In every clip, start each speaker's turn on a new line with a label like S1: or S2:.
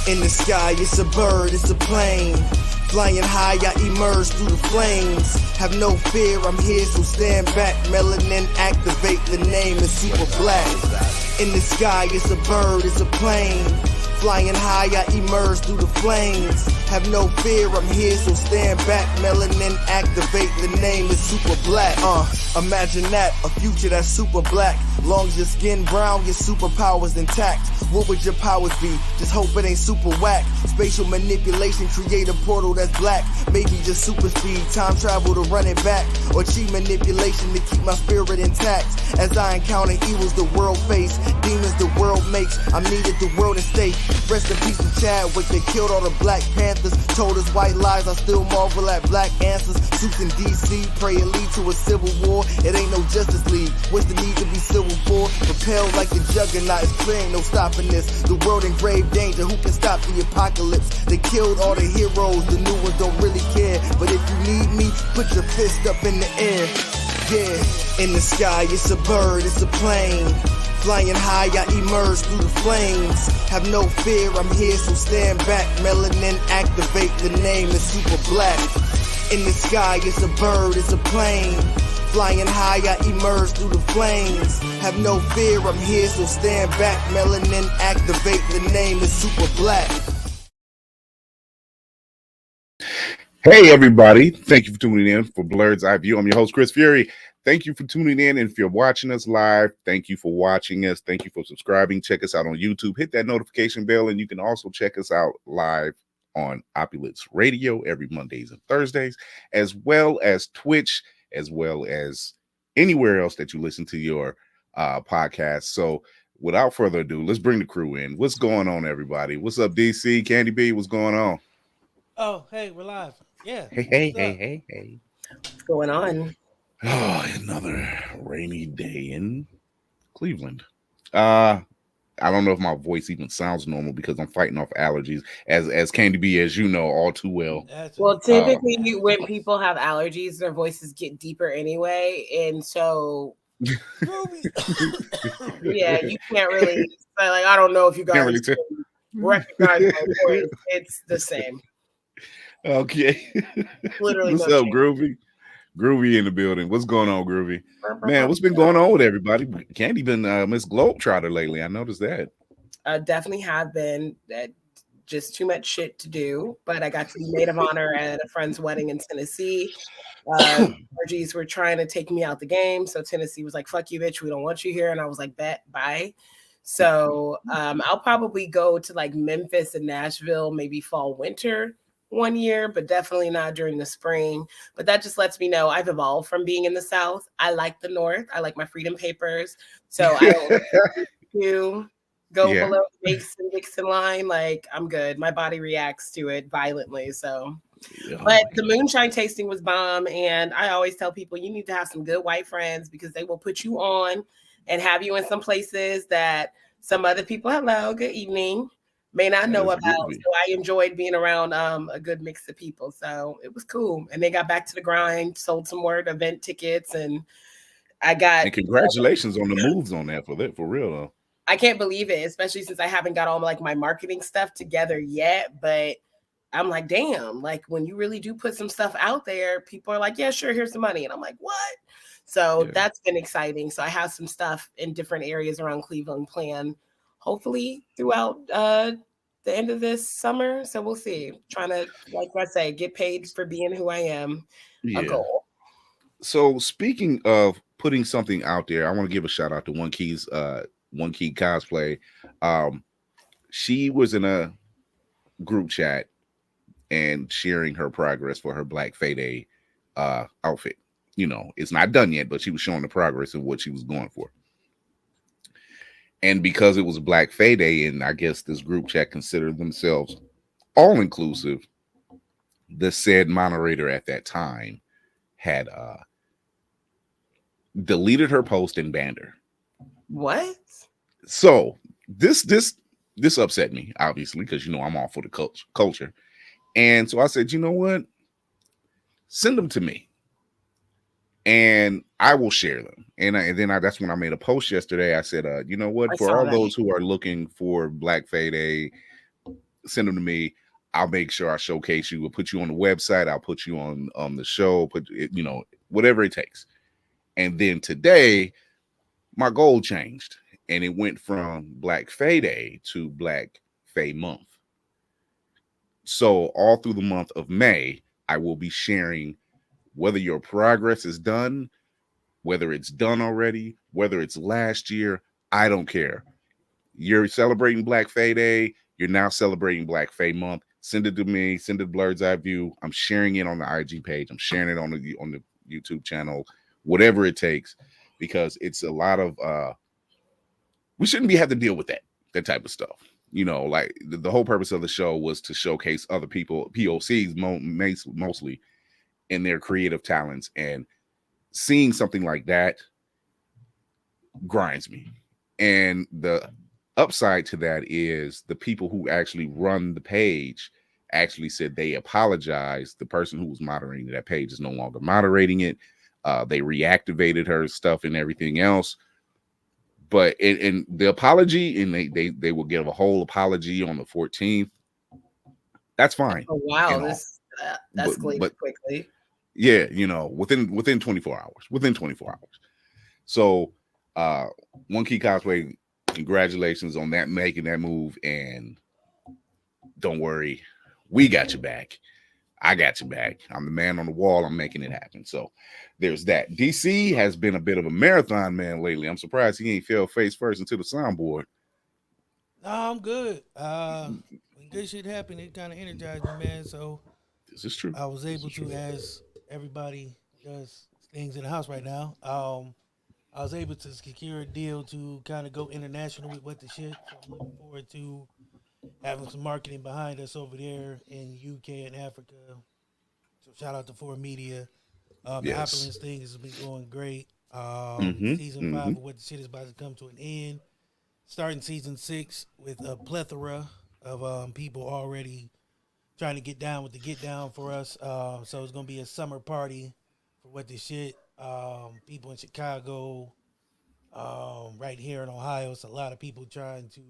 S1: In the sky, it's a bird, it's a plane. Flying high, I emerge through the flames. Have no fear, I'm here, so stand back. Melanin activate, the name is super black. In the sky, it's a bird, it's a plane. Flying high, I emerge through the flames. Have no fear, I'm here, so stand back. Melanin activate, the name is super black. Imagine that, a future that's super black. Long as your skin brown, your superpowers intact. What would your powers be? Just hope it ain't super whack. Spatial manipulation, create a portal that's black. Maybe just super speed, time travel to run it back. Or cheat manipulation to keep my spirit intact. As I encounter evils the world face, demons the world makes, I'm needed the world at stake. Rest in peace to Chadwick, they killed all the Black Panthers. Told us white lies, I still marvel at black answers. Suits in DC, pray it lead to a civil war. It ain't no Justice League, what's the need to be civil for? Propelled like the juggernaut, it's clear ain't no stopping this. The world in grave danger, who can stop the apocalypse? They killed all the heroes, the new ones don't really care. But if you need me, put your fist up in the air. Yeah, in the sky, it's a bird, it's a plane. Flying high, I emerge through the flames. Have no fear, I'm here, so stand back. Melanin activate, the name is super black. In the sky, it's a bird, it's a plane. Flying high, I emerge through the flames. Have no fear, I'm here, so stand back. Melanin activate, the name is super black.
S2: Hey everybody, thank you for tuning in for Blurred's Eye View. I'm your host, Chris Fury. Thank you for tuning in, and if you're watching us live, thank you for watching us. Thank you for subscribing. Check us out on YouTube. Hit that notification bell, and you can also check us out live on Opulence Radio every Mondays and Thursdays, as well as Twitch, as well as anywhere else that you listen to your podcast. So without further ado, let's bring the crew in. What's going on, everybody? What's up, DC? Candy B, what's going on?
S3: Oh, hey, we're live. Yeah.
S2: Hey.
S4: What's going on?
S2: Oh, another rainy day in Cleveland. I don't know if my voice even sounds normal because I'm fighting off allergies, as Candy B, as you know all too well.
S3: That's
S4: Well,
S2: Uh,
S4: typically, when people have allergies, their voices get deeper anyway, and so
S3: Groovy.
S4: yeah, you can't really say like I don't know if you
S2: Can't
S4: guys
S2: really tell.
S4: can recognize my voice. It's the same.
S2: Okay.
S4: Literally
S2: What's
S4: no
S2: up,
S4: change.
S2: Groovy? Groovy in the building. What's going on, Groovy? Man, what's been going on with everybody? Candy been Miss Globetrotter lately. I noticed that.
S4: Definitely have been just too much shit to do, but I got to be maid of honor at a friend's wedding in Tennessee. Orgies were trying to take me out the game, so Tennessee was like, "Fuck you, bitch. We don't want you here." And I was like, "Bet, bye." So I'll probably go to like Memphis and Nashville, maybe fall, winter one year, but definitely not during the spring. But that just lets me know I've evolved from being in the South. I like the North. I like my freedom papers. So I don't to go
S2: Yeah.
S4: below the Mason Dixon line. Like I'm good. My body reacts to it violently. So
S2: Oh
S4: but
S2: my
S4: the
S2: God.
S4: moonshine tasting was bomb. And I always tell people you need to have some good white friends because they will put you on and have you in some places that some other people, hello, good evening, may not
S2: That
S4: know
S2: is
S4: about.
S2: groovy.
S4: So I enjoyed being around a good mix of people. So it was cool. And they got back to the grind, sold some more event tickets, and I got
S2: And congratulations on the moves on that, for real though.
S4: I can't believe it, especially since I haven't got all like my marketing stuff together yet. But I'm like, damn, like when you really do put some stuff out there, people are like, yeah, sure, here's the money. And I'm like, what? So
S2: Yeah.
S4: that's been exciting. So I have some stuff in different areas around Cleveland planned, hopefully throughout the end of this summer. So we'll see. Trying to, like I say, get paid for being who I am, a
S2: Yeah.
S4: goal.
S2: So speaking of putting something out there, I want to give a shout out to OneKey Cosplay. Um, she was in a group chat and sharing her progress for her Black Fayday outfit. You know, it's not done yet, but she was showing the progress of what she was going for. And because it was Black Fayday, and I guess this group chat considered themselves all inclusive, the said moderator at that time had deleted her post and banned her.
S4: What?
S2: So this upset me, obviously, because you know I'm all for the culture. And so I said, you know what? Send them to me, and I will share them. And then that's when I made a post yesterday. I said, you know
S4: I
S2: what? For
S4: saw
S2: all
S4: that.
S2: those who are looking for Black Fayday, send them to me. I'll make sure I showcase you. We'll put you on the website. I'll put you on the show. Put it, you know, whatever it takes. And then today, my goal changed, and it went from Black Fayday to Black Fay Month. So all through the month of May, I will be sharing whether your progress is done, whether it's done already, whether it's last year. I don't care. You're celebrating Black Fay Day. You're now celebrating Black Fay Month. Send it to me. Send it to Blurred's Eye View. I'm sharing it on the IG page. I'm sharing it on the YouTube channel. Whatever it takes, because it's a lot of we shouldn't be having to deal with that type of stuff. You know, like the whole purpose of the show was to showcase other people, POCs mostly, in their creative talents, and seeing something like that grinds me. And the upside to that is the people who actually run the page actually said they apologized. The person who was moderating that page is no longer moderating it. They reactivated her stuff and everything else. But in the apology, and they will give a whole apology on the 14th. That's fine
S4: Oh wow,
S2: and all.
S4: this
S2: But
S4: escalated quickly.
S2: yeah, you know, within 24 hours. Within 24 hours. So OneKey Cosplay, congratulations on that, making that move. And don't worry, we got your back. I got your back. I'm the man on the wall. I'm making it happen. So there's that. DC has been a bit of a marathon man lately. I'm surprised he ain't fell face first into the soundboard.
S3: No, I'm good. When good shit happened, it kind of energized me, man. So
S2: This is true.
S3: I was
S2: This
S3: able
S2: is true.
S3: to, as everybody does things in the house right now, I was able to secure a deal to kind of go international with what the shit. So I'm looking forward to having some marketing behind us over there in UK and Africa. So shout out to 4 Media. The
S2: Yes.
S3: Opulence thing has been going great. Season 5 of What the Shit is about to come to an end. Starting season 6 with a plethora of people already trying to get down with the get down for us. So it's gonna be a summer party for What the Shit. People in Chicago, right here in Ohio. It's a lot of people trying to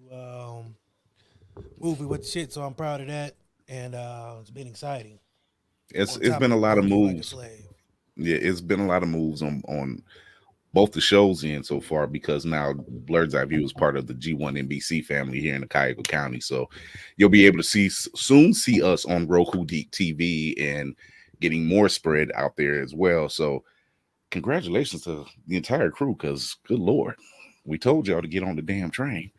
S3: move with What the Shit. So I'm proud of that, and it's been exciting.
S2: It's been a lot of moves. Yeah, it's been a lot of moves on both the shows in so far, because now Blurred's Eye View is part of the G1 NBC family here in the Cuyahoga County. So you'll be able to soon see us on Roku TV and getting more spread out there as well. So congratulations to the entire crew, because good Lord, we told y'all to get on the damn train.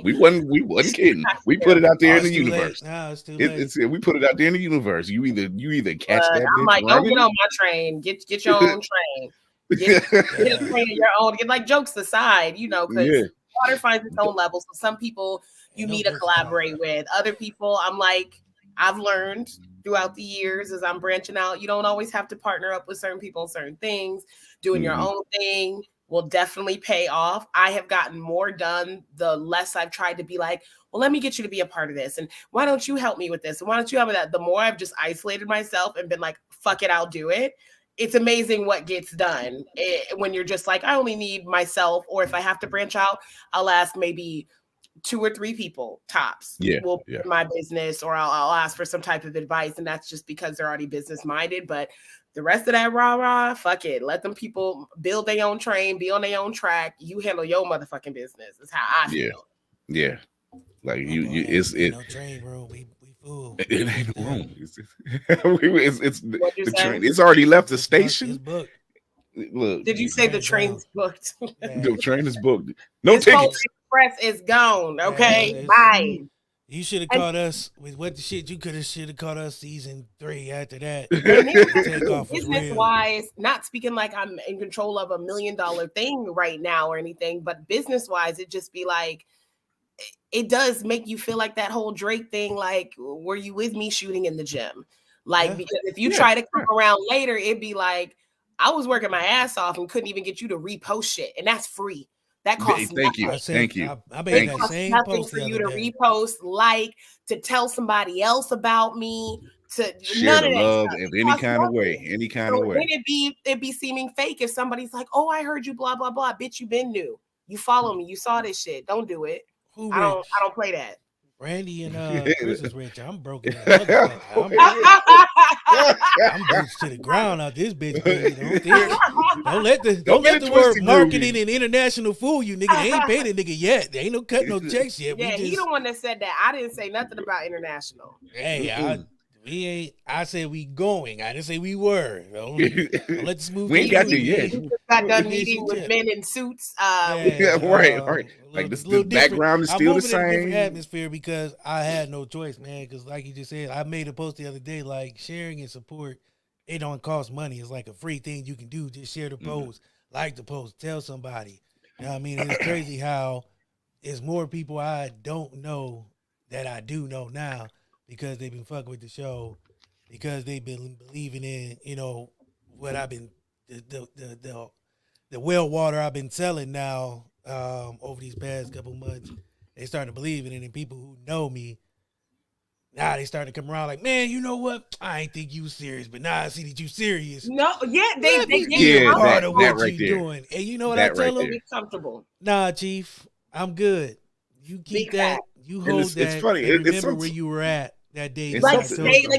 S2: We wasn't kidding. We put it out there in the universe.
S3: No, it's too late.
S2: We put it out there in the universe. You either catch that.
S4: I'm like, don't get on my train. Get your own train. Get a train of your own. Get, like, jokes aside, you know, because water finds its own level. So some people you need to collaborate with. Other people, I'm like, I've learned throughout the years as I'm branching out, you don't always have to partner up with certain people on certain things. Doing your own thing will definitely pay off. I have gotten more done the less I've tried to be like, well, let me get you to be a part of this. And why don't you help me with this? And why don't you help me with that? The more I've just isolated myself and been like, fuck it, I'll do it. It's amazing what gets done when you're just like, I only need myself. Or if I have to branch out, I'll ask maybe 2 or 3 people tops will be in my business, or I'll ask for some type of advice. And that's just because they're already business minded. But the rest of that rah, fuck it. Let them people build their own train, be on their own track. You handle your motherfucking business. That's how I feel.
S2: Yeah. Like it's no train, bro. We fool. It ain't no room. It's the train. It's already left the station.
S4: Look, did you say the train's booked?
S2: The train is booked. No tickets.
S4: Express is gone. Okay, bye.
S3: You should have caught us with What the Shit. You should have caught us season 3 after that.
S4: Business wise, not speaking like I'm in control of $1 million thing right now or anything, but business wise, it just be like, it does make you feel like that whole Drake thing. Like, were you with me shooting in the gym? Like, because if you try to come around later, it'd be like, I was working my ass off and couldn't even get you to repost shit, and that's free. That costs nothing.
S2: Thank you.
S3: I made that same
S4: nothing
S3: post
S4: for you to repost, like, to tell somebody else about me, to
S2: share the love of any kind of way.
S4: Then it'd be seeming fake if somebody's like, "Oh, I heard you, blah blah blah." Bitch, you been new. You follow me. You saw this shit. Don't do it. I don't play that.
S3: Randy and Chris is rich. I'm broken. I'm boots to the ground out this bitch. Baby. Don't let the word marketing and international fool you, nigga. They ain't paid a nigga yet. They ain't no cut no checks yet.
S4: Yeah, he the one that said that. I didn't say nothing about international.
S3: Hey, we ain't. I said we going. I didn't say we were. Don't let this move.
S2: We ain't got there yet.
S4: We just got done meeting with men in suits.
S2: Right. Like the background is still the same.
S3: I'm moving in a different atmosphere because I had no choice, man. Because like you just said, I made a post the other day, like sharing and support. It don't cost money. It's like a free thing you can do. Just share the post, like the post, tell somebody. You know what I mean? It's crazy how it's more people I don't know that I do know now, because they've been fucking with the show, because they've been believing in, you know, what I've been, the well water I've been selling now over these past couple months. They starting to believe in it, and people who know me, now they starting to come around like, man, you know what? I ain't think you serious, but now I see that you serious.
S4: No, they
S3: part of what right you doing. And you know what I tell them?
S4: Be comfortable.
S3: Nah, Chief, I'm good. You keep that. You hold that.
S2: It's funny.
S3: Remember where you were at that day.
S4: Like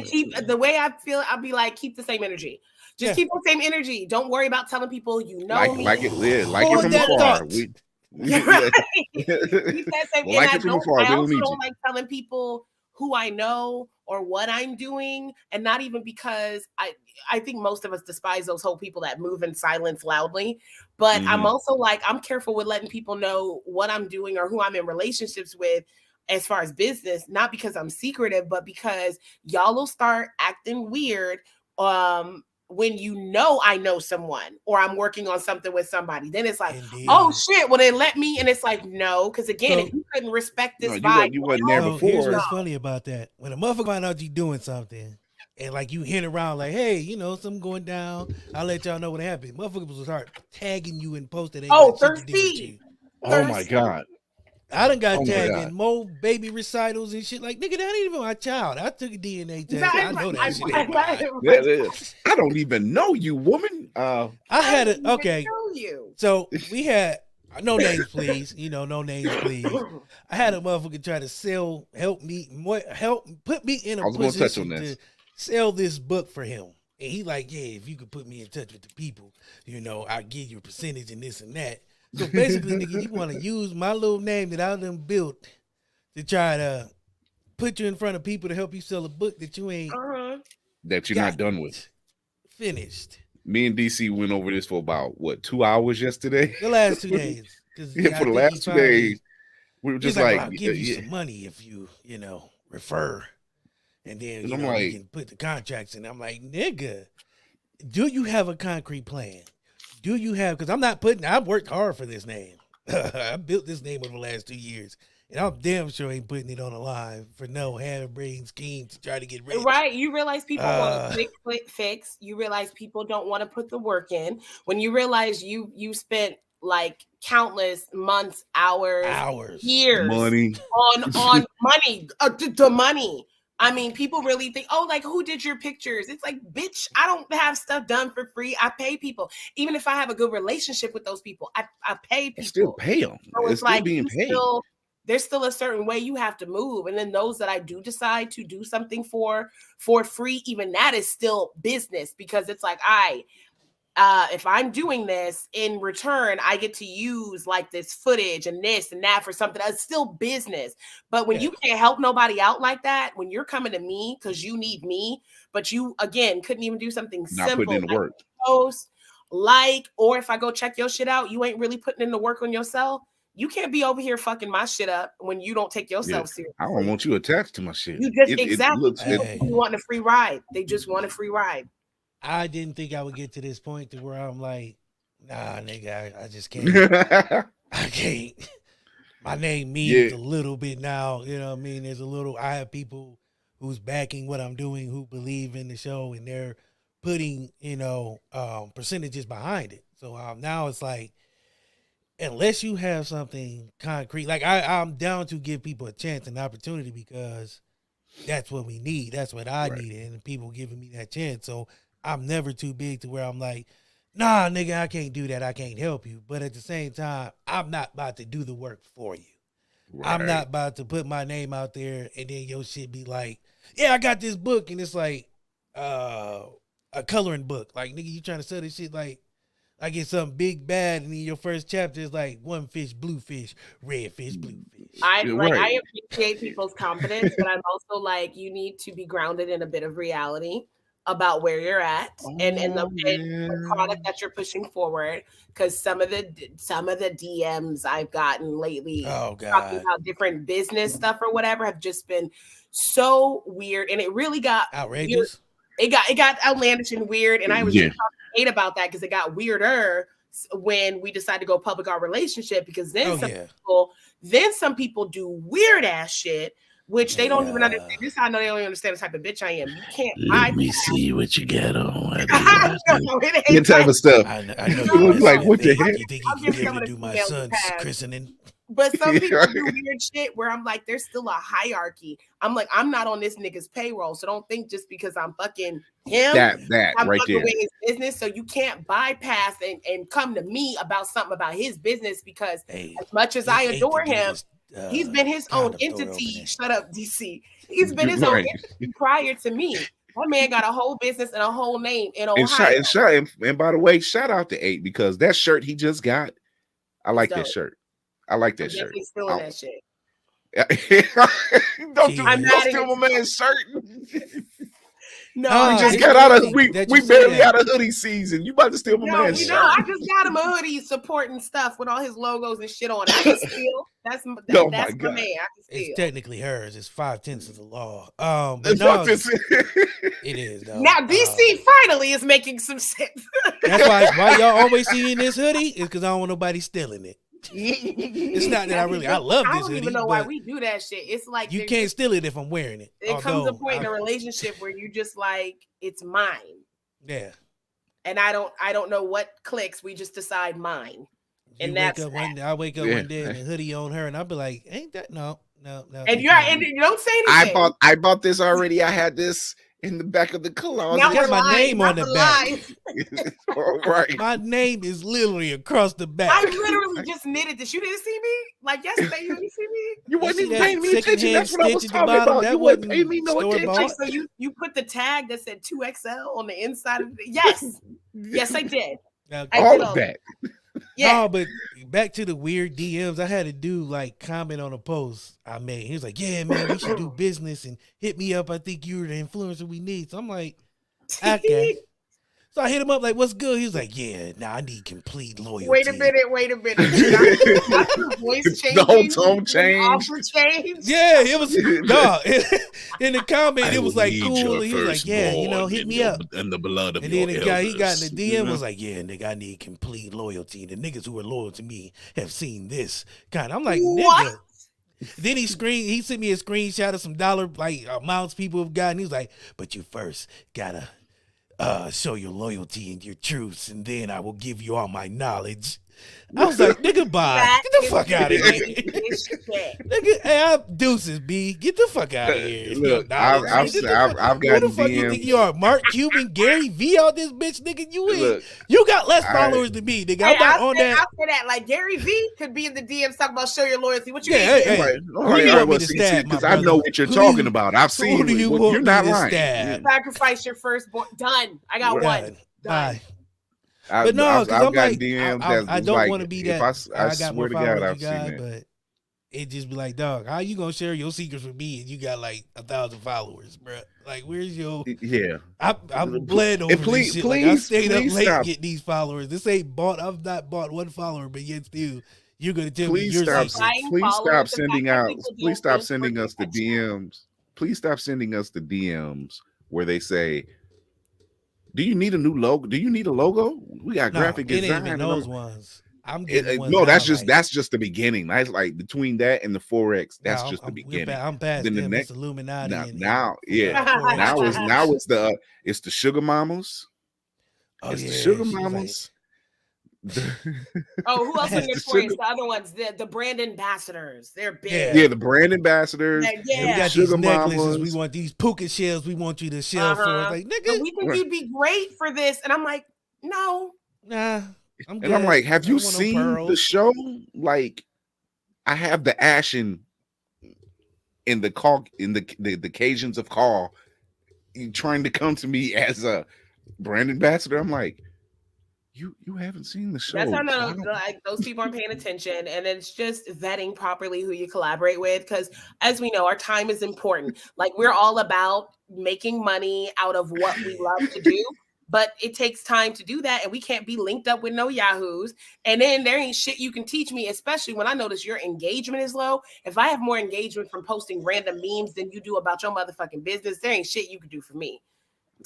S4: keep the way I feel. I'll be like, keep the same energy. Just keep the same energy. Don't worry about telling people you know me.
S2: Like it from afar.
S4: Keep that same.
S2: Like it from afar.
S4: I also don't like telling people who I know or what I'm doing, and not even because I think most of us despise those whole people that move in silence loudly. But I'm also like, I'm careful with letting people know what I'm doing or who I'm in relationships with as far as business, not because I'm secretive, but because y'all will start acting weird when you know I know someone or I'm working on something with somebody. Then it's like, oh shit, well, they let me. And it's like, no, because again, if you couldn't respect this vibe.
S2: You wasn't there before.
S3: Here's what's funny about that. When a motherfucker find out you doing something, and like you hint around like, hey, something going down. I'll let y'all know what happened. Motherfuckers will start tagging you and posting. They got shit to do with you.
S2: Oh my God.
S3: I done got
S2: Oh my
S3: tagged
S2: God.
S3: in more baby recitals and shit. Like, nigga, that ain't even my child. I took a DNA test. I know that shit ain't mine.
S2: I don't even know you, woman.
S3: I had it. Okay.
S4: Know you.
S3: So we had no names, please. No names, please. I had a motherfucker try to put me in a position to sell this book for him. And he like, yeah, if you could put me in touch with the people, I'll give you a percentage and this and that. So basically, nigga, you want to use my little name that I done built to try to put you in front of people to help you sell a book that you ain't
S2: that you're not done with.
S3: Finished.
S2: Me and DC went over this for about 2 hours yesterday?
S3: The last 2 days.
S2: Yeah, for the last 2 days, we were just like,
S3: I'll give you some money if you, refer. And then
S2: and
S3: we can put the contracts in. I'm like, nigga, do you have a concrete plan? Do you have, because I've worked hard for this name. I built this name over the last 2 years. And I'm damn sure ain't putting it on the line for no harebrained scheme to try to get rich.
S4: Right. You realize people want a quick fix. You realize people don't want to put the work in. When you realize you spent like countless months, hours, years
S2: money
S4: on money, the money. I mean, people really think, like, who did your pictures? It's like, bitch, I don't have stuff done for free. I pay people. Even if I have a good relationship with those people, I pay people.
S2: I still pay them.
S4: So
S2: it's still being paid.
S4: There's still a certain way you have to move. And then those that I do decide to do something for free, even that is still business, because it's like, if I'm doing this in return, I get to use like this footage and this and that for something that's still business. But when you can't help nobody out like that, when you're coming to me because you need me, but you again couldn't even do something
S2: not
S4: simple,
S2: putting in the work,
S4: post, or if I go check your shit out, you ain't really putting in the work on yourself. You can't be over here fucking my shit up when you don't take yourself seriously.
S2: I don't want you attached to my shit.
S4: You just you want a free ride. They just want a free ride.
S3: I didn't think I would get to this point to where I'm like, nah, nigga, I just can't. I can't. My name means a little bit now. You know what I mean? I have people who's backing what I'm doing, who believe in the show, and they're putting, percentages behind it. So now it's like, unless you have something concrete, like I'm down to give people a chance and opportunity, because that's what we need. That's what I needed, and people giving me that chance. So I'm never too big to where I'm like, nah, nigga, I can't do that. I can't help you. But at the same time, I'm not about to do the work for you. Right. I'm not about to put my name out there and then your shit be like, yeah, I got this book, and it's like a coloring book. Like, nigga, you trying to sell this shit like it's something big bad, and then your first chapter is like one fish, blue fish, red fish, blue fish.
S4: I appreciate people's confidence, but I'm also like, you need to be grounded in a bit of reality about where you're at and the product that you're pushing forward. Because some of the DMs I've gotten lately talking about different business stuff or whatever have just been so weird, and it really got
S3: outrageous.
S4: Weird. It got outlandish and weird, and I was just talking about that because it got weirder when we decided to go public our relationship, because then some people do weird ass shit which they don't even understand. This is how I know they don't even understand the type of bitch I am. You can't.
S5: Let me see what you got on.
S2: That type of stuff.
S3: I know
S2: you look like, what the heck?
S3: You think you can get me to do my son's christening?
S4: But some people do weird shit where I'm like, there's still a hierarchy. I'm like, I'm not on this nigga's payroll, so don't think just because I'm fucking him, I'm
S2: right
S4: fucking
S2: there.
S4: with his business. So you can't bypass and come to me about something about his business, because as much as I adore him, he's been his own entity. Shut up, DC. He's been his own entity prior to me. That man got a whole business and a whole name in Ohio.
S2: And by the way, shout out to 8, because that shirt he just got, I like that shirt. I like that shirt.
S4: He's stealing that shit.
S2: Don't steal my man's shirt.
S4: No,
S2: we just got out of we barely out of hoodie season. You about to steal my man's shirt?
S4: I just got him a hoodie supporting stuff with all his logos and shit on it. I can steal. That's my man. I can steal.
S3: It's technically hers. It's 5/10 of the law. But no, it is though.
S4: Now DC finally is making some sense.
S3: That's why y'all always see in this hoodie is because I don't want nobody stealing it. It's not that I love this
S4: I don't
S3: hoodie,
S4: even know why
S3: but
S4: we do that shit. It's like
S3: you can't steal it if I'm wearing it.
S4: It comes a point in a relationship where you just like, it's mine.
S3: Yeah.
S4: And I don't know what clicks. We just decide mine. And that's
S3: I wake up one day and the hoodie on her, and I'll be like, "Ain't that no?"
S4: And you don't say anything.
S2: I bought this already. I had this in the back of the closet.
S3: Now got my name on the back.
S2: All right.
S3: My name is literally across the back.
S4: I literally just knitted this. You didn't see me? Like yesterday, you didn't see me?
S2: You wasn't even paying me attention. That's what I was talking about. You wasn't paying me no attention.
S4: So you put the tag that said 2XL on the inside of it. Yes. Yes, I did.
S2: All of that.
S3: Yeah. No, but back to the weird DMs. I had a dude like comment on a post I made. He was like, "Yeah, man, we should do business and hit me up. I think you're the influencer we need." So I'm like, okay. So I hit him up like, "What's good?" He was like, "Yeah, I need complete loyalty."
S4: Wait a minute. Voice changing,
S2: the whole tone changed.
S4: Yeah,
S3: it was in the comment, it was like cool. He was like, "Yeah, hit me up."
S5: And the blood of
S3: and
S5: your
S3: then the guy he got in the DM was like, "Yeah, nigga, I need complete loyalty. The niggas who are loyal to me have seen this kind." I'm like,
S4: what?
S3: Nigga. Then he sent me a screenshot of some dollar amounts people have gotten. He was like, "But you first gotta show your loyalty and your truths, and then I will give you all my knowledge." I was like, "Nigga, bye. Get the fuck out of here." Nigga, hey, deuces, B. Get the fuck out of here.
S2: Look, I've gotten
S3: who the fuck
S2: DMs.
S3: You think you are? Mark Cuban, Gary V out this bitch, nigga. You got less followers than me, nigga. I'm not on that.
S4: I'll say that. Like Gary V could be in the DMs talking about show your loyalty. What you mean?
S3: Hey.
S2: Because I know what you're talking about. I've seen it. You're not lying.
S4: Sacrifice your firstborn. Done. I got one. Done.
S3: But no, because I'm like,
S2: DMs
S3: I don't want to be that.
S2: I
S3: got
S2: swear
S3: more
S2: to
S3: followers
S2: God, I've
S3: than you
S2: seen
S3: got,
S2: it.
S3: But it just be like, dog, how you gonna share your secrets with me and you got like 1,000 followers, bro? Like, where's your?
S2: Yeah,
S3: I'm bled over this shit. Like, I stayed up late to get these followers. This ain't bought. I've not bought one follower, but yet still, you're gonna tell me your secrets.
S2: Please stop sending out. Please stop sending us the DMs. Please stop sending us the DMs where they say, "Do you need a new logo? Do you need a logo? We got graphic design."
S3: It ain't even those ones. I'm getting ones
S2: no, that's
S3: now,
S2: just the beginning. That's like between that and the Forex. That's just the beginning.
S3: I'm past
S2: then
S3: them.
S2: The next
S3: Illuminati.
S2: now it's the sugar mamas. It's the sugar mamas.
S4: Who else is notorious? The other ones, the brand ambassadors. They're big.
S2: Yeah, the brand ambassadors.
S3: Yeah. We got these necklaces. Mamas. We want these puka shells. We want you to shell for us. Like, nigga,
S4: and we think you'd be great for this. And I'm like, no.
S3: Nah.
S2: I'm like, have you seen the show? Like, I have the ashen in the Cajuns of Carl trying to come to me as a brand ambassador. I'm like, you haven't seen the show.
S4: That's how those people aren't paying attention, and it's just vetting properly who you collaborate with. Because as we know, our time is important. Like, we're all about making money out of what we love to do. But it takes time to do that, and we can't be linked up with no yahoos. And then there ain't shit you can teach me, especially when I notice your engagement is low. If I have more engagement from posting random memes than you do about your motherfucking business, there ain't shit you can do for me,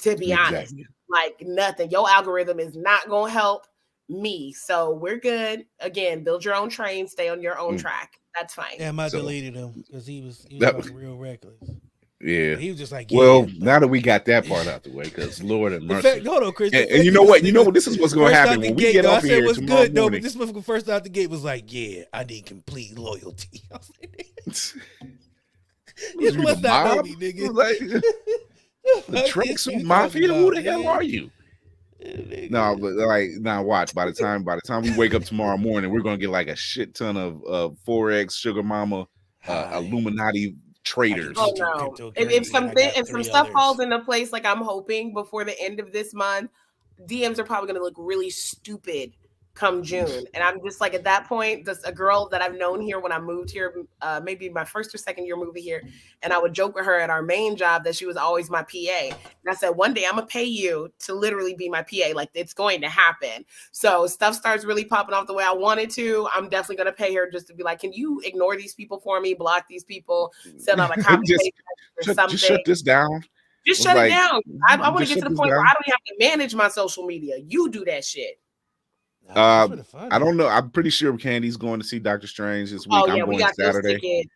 S4: to be honest. Like, nothing. Your algorithm is not going to help me. So we're good. Again, build your own train, stay on your own track. That's fine.
S3: Damn, I deleted him because he was real reckless.
S2: Yeah,
S3: he was just like,
S2: now that we got that part out the way, because Lord have mercy.
S3: Hold on, Chris.
S2: And you know what? This is what's going to happen when we get off here
S3: what's
S2: tomorrow
S3: good,
S2: morning.
S3: But this motherfucker first out the gate was like, "Yeah, I need complete loyalty." I was like, "You must not know me, nigga."
S2: The Tracksuit Mafia? Who the hell are you? No, but now watch. By the time we wake up tomorrow morning, we're gonna get like a shit ton of Forex, Sugar Mama, Illuminati traders.
S4: Oh no! If some stuff falls into place, like I'm hoping before the end of this month, DMs are probably gonna look really stupid come June. And I'm just like, at that point, this a girl that I've known here when I moved here, maybe my first or second year moving here, and I would joke with her at our main job that she was always my PA. And I said, one day I'm gonna pay you to literally be my PA. Like, it's going to happen. So stuff starts really popping off the way I wanted to, I'm definitely gonna pay her just to be like, can you ignore these people for me, block these people, send out a copy or something.
S2: Just shut this down.
S4: Just shut it down. I want to get to the point where I don't have to manage my social media. You do that shit.
S3: Nah, that's really funny.
S2: I don't know. I'm pretty sure Candy's going to see Doctor Strange this week.
S4: Oh yeah,
S2: I'm
S4: we
S2: going
S4: got those
S2: Saturday,
S4: tickets.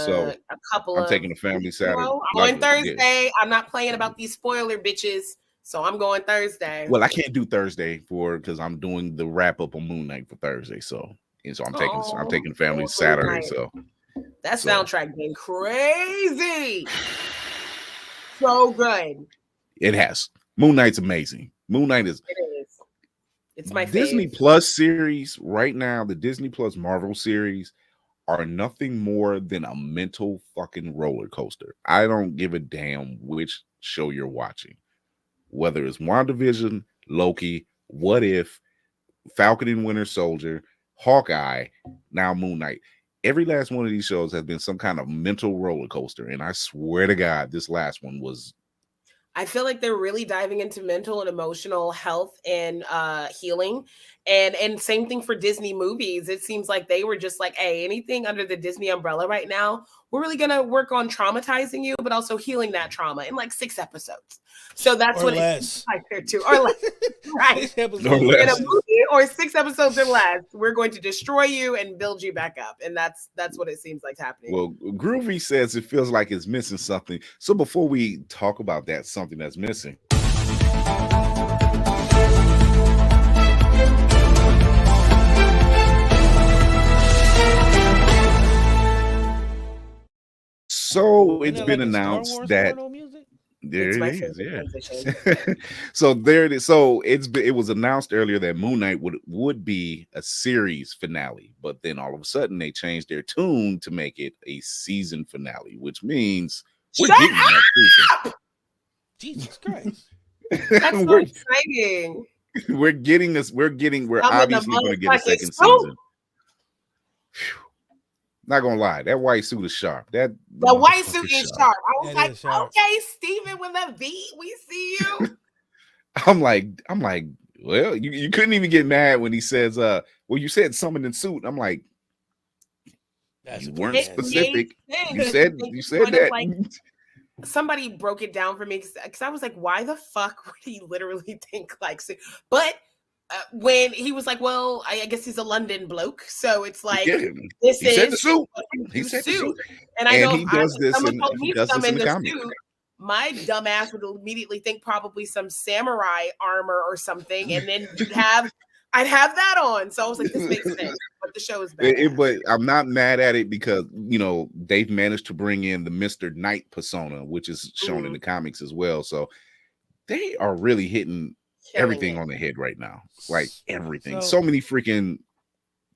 S2: so
S4: A couple
S2: I'm
S4: of
S2: taking the family
S4: weeks
S2: Saturday.
S4: ago. I'm
S2: Like,
S4: going Thursday. I'm not playing about these spoiler bitches, so I'm going Thursday.
S2: well, I can't do Thursday because I'm doing the wrap up on Moon Knight for Thursday. So I'm taking the family Saturday. So
S4: that soundtrack been crazy. So good.
S2: It has. Moon Knight's amazing. Moon Knight is.
S4: It is. It's my
S2: Disney
S4: fave.
S2: Plus series right now. The Disney Plus Marvel series are nothing more than a mental fucking roller coaster. I don't give a damn which show you're watching, whether it's WandaVision, Loki, What If, Falcon and Winter Soldier, Hawkeye, now Moon Knight. Every last one of these shows has been some kind of mental roller coaster, and I swear to God, this last one was.
S4: I feel like they're really diving into mental and emotional health and healing. And same thing for Disney movies. It seems like they were just like, hey, anything under the Disney umbrella right now, we're really going to work on traumatizing you, but also healing that trauma in like 6 episodes. So that's what it's like there too. Or less. Right.
S3: 6 episodes
S2: or less.
S4: In a movie or 6 episodes or less, we're going to destroy you and build you back up. And that's what it seems like happening.
S2: Well, Groovy says it feels like it's missing something. So before we talk about that, something that's missing. So it's been announced that there it is. Yeah. So there it is. So it was announced earlier that Moon Knight would be a series finale, but then all of a sudden they changed their tune to make it a season finale, which means we're getting that season.
S3: Jesus Christ.
S4: That's so exciting.
S2: We're obviously going to get a second season. Not gonna lie, that white suit is sharp. The
S4: white suit is sharp. I was like, okay, Steven with a V, we see you.
S2: I'm like, well, you couldn't even get mad when he says, well, you said someone in suit. I'm like, you weren't specific. You said that.
S4: Like, somebody broke it down for me because I was like, why the fuck would he literally think like suit? But when he was like, well, I guess he's a London bloke, so it's like this
S2: he
S4: is
S2: said the suit.
S4: He said the suit, and I know
S2: he does this.
S4: Someone told me some in the
S2: comic.
S4: suit. My dumbass would immediately think probably some samurai armor or something, and then I'd have that on. So I was like, this makes sense. But the show is bad.
S2: But I'm not mad at it because they've managed to bring in the Mr. Knight persona, which is shown in the comics as well. So they are really hitting everything on the head right now, like everything. So many freaking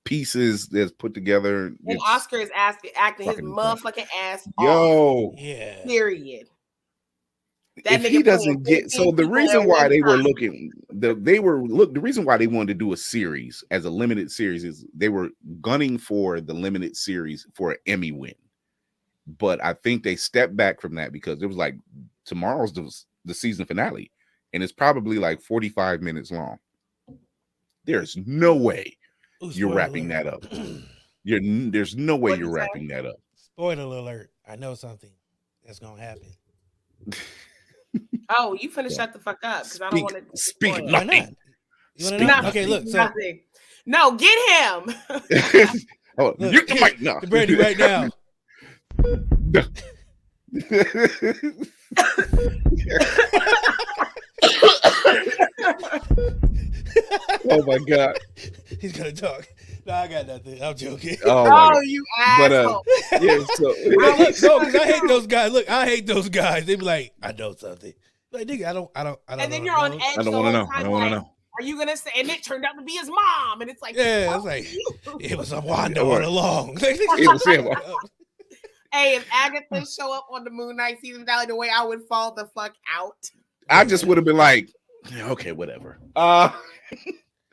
S2: pieces that's put together.
S4: And Oscar is acting his motherfucking ass
S2: off.
S3: Yeah.
S4: Period.
S2: If he doesn't get the reason why they were looking, the reason why they wanted to do a series as a limited series is they were gunning for the limited series for an Emmy win. But I think they stepped back from that because it was like tomorrow's the season finale. And it's probably like 45 minutes long. There's no way you're wrapping that up. There's no way you're wrapping that up.
S3: Spoiler alert. I know something that's going to happen.
S4: Oh, you finna shut the fuck up because I don't want to
S2: speak
S3: nothing. Why not? You want to know? Okay, look. So,
S4: no, get him.
S2: Look, get the mic now.
S3: Brandy right now.
S2: Oh my God.
S3: He's gonna talk. No, I got nothing. I'm joking.
S4: Oh you asshole.
S2: But yeah, so
S3: no, because I hate those guys. Look, I hate those guys. They be like, I know something. Like, nigga, I don't.
S4: And then you're on edge.
S2: I don't want to know. I don't want to know.
S4: Are you gonna say? And it turned out to be his mom, and it's like,
S3: yeah, it's like it was a Wanda all along.
S2: It was him.
S4: Hey, if Agatha show up on the Moon Knight season finale, the way I would fall the fuck out.
S2: I just would have been like, okay, whatever.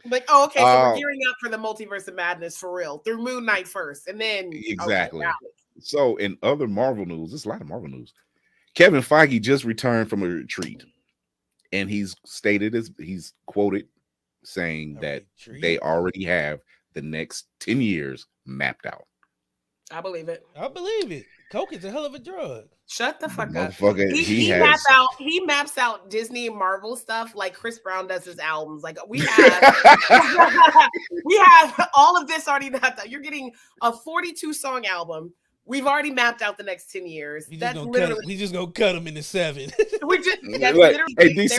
S4: Like, oh, okay, so we're gearing up for the multiverse of madness for real through Moon Knight first, and then
S2: exactly. Okay, so, in other Marvel news, there's a lot of Marvel news. Kevin Feige just returned from a retreat, and he's quoted saying that they already have the next 10 years mapped out.
S4: I believe it.
S3: I believe it. Coke is a hell of a drug.
S4: Shut the fuck up.
S2: Motherfucker,
S4: He maps out Disney and Marvel stuff like Chris Brown does his albums. Like we have we have all of this already mapped out. You're getting a 42 song album. We've already mapped out the next 10 years.
S3: We just gonna cut them into 7.
S2: Hey DC,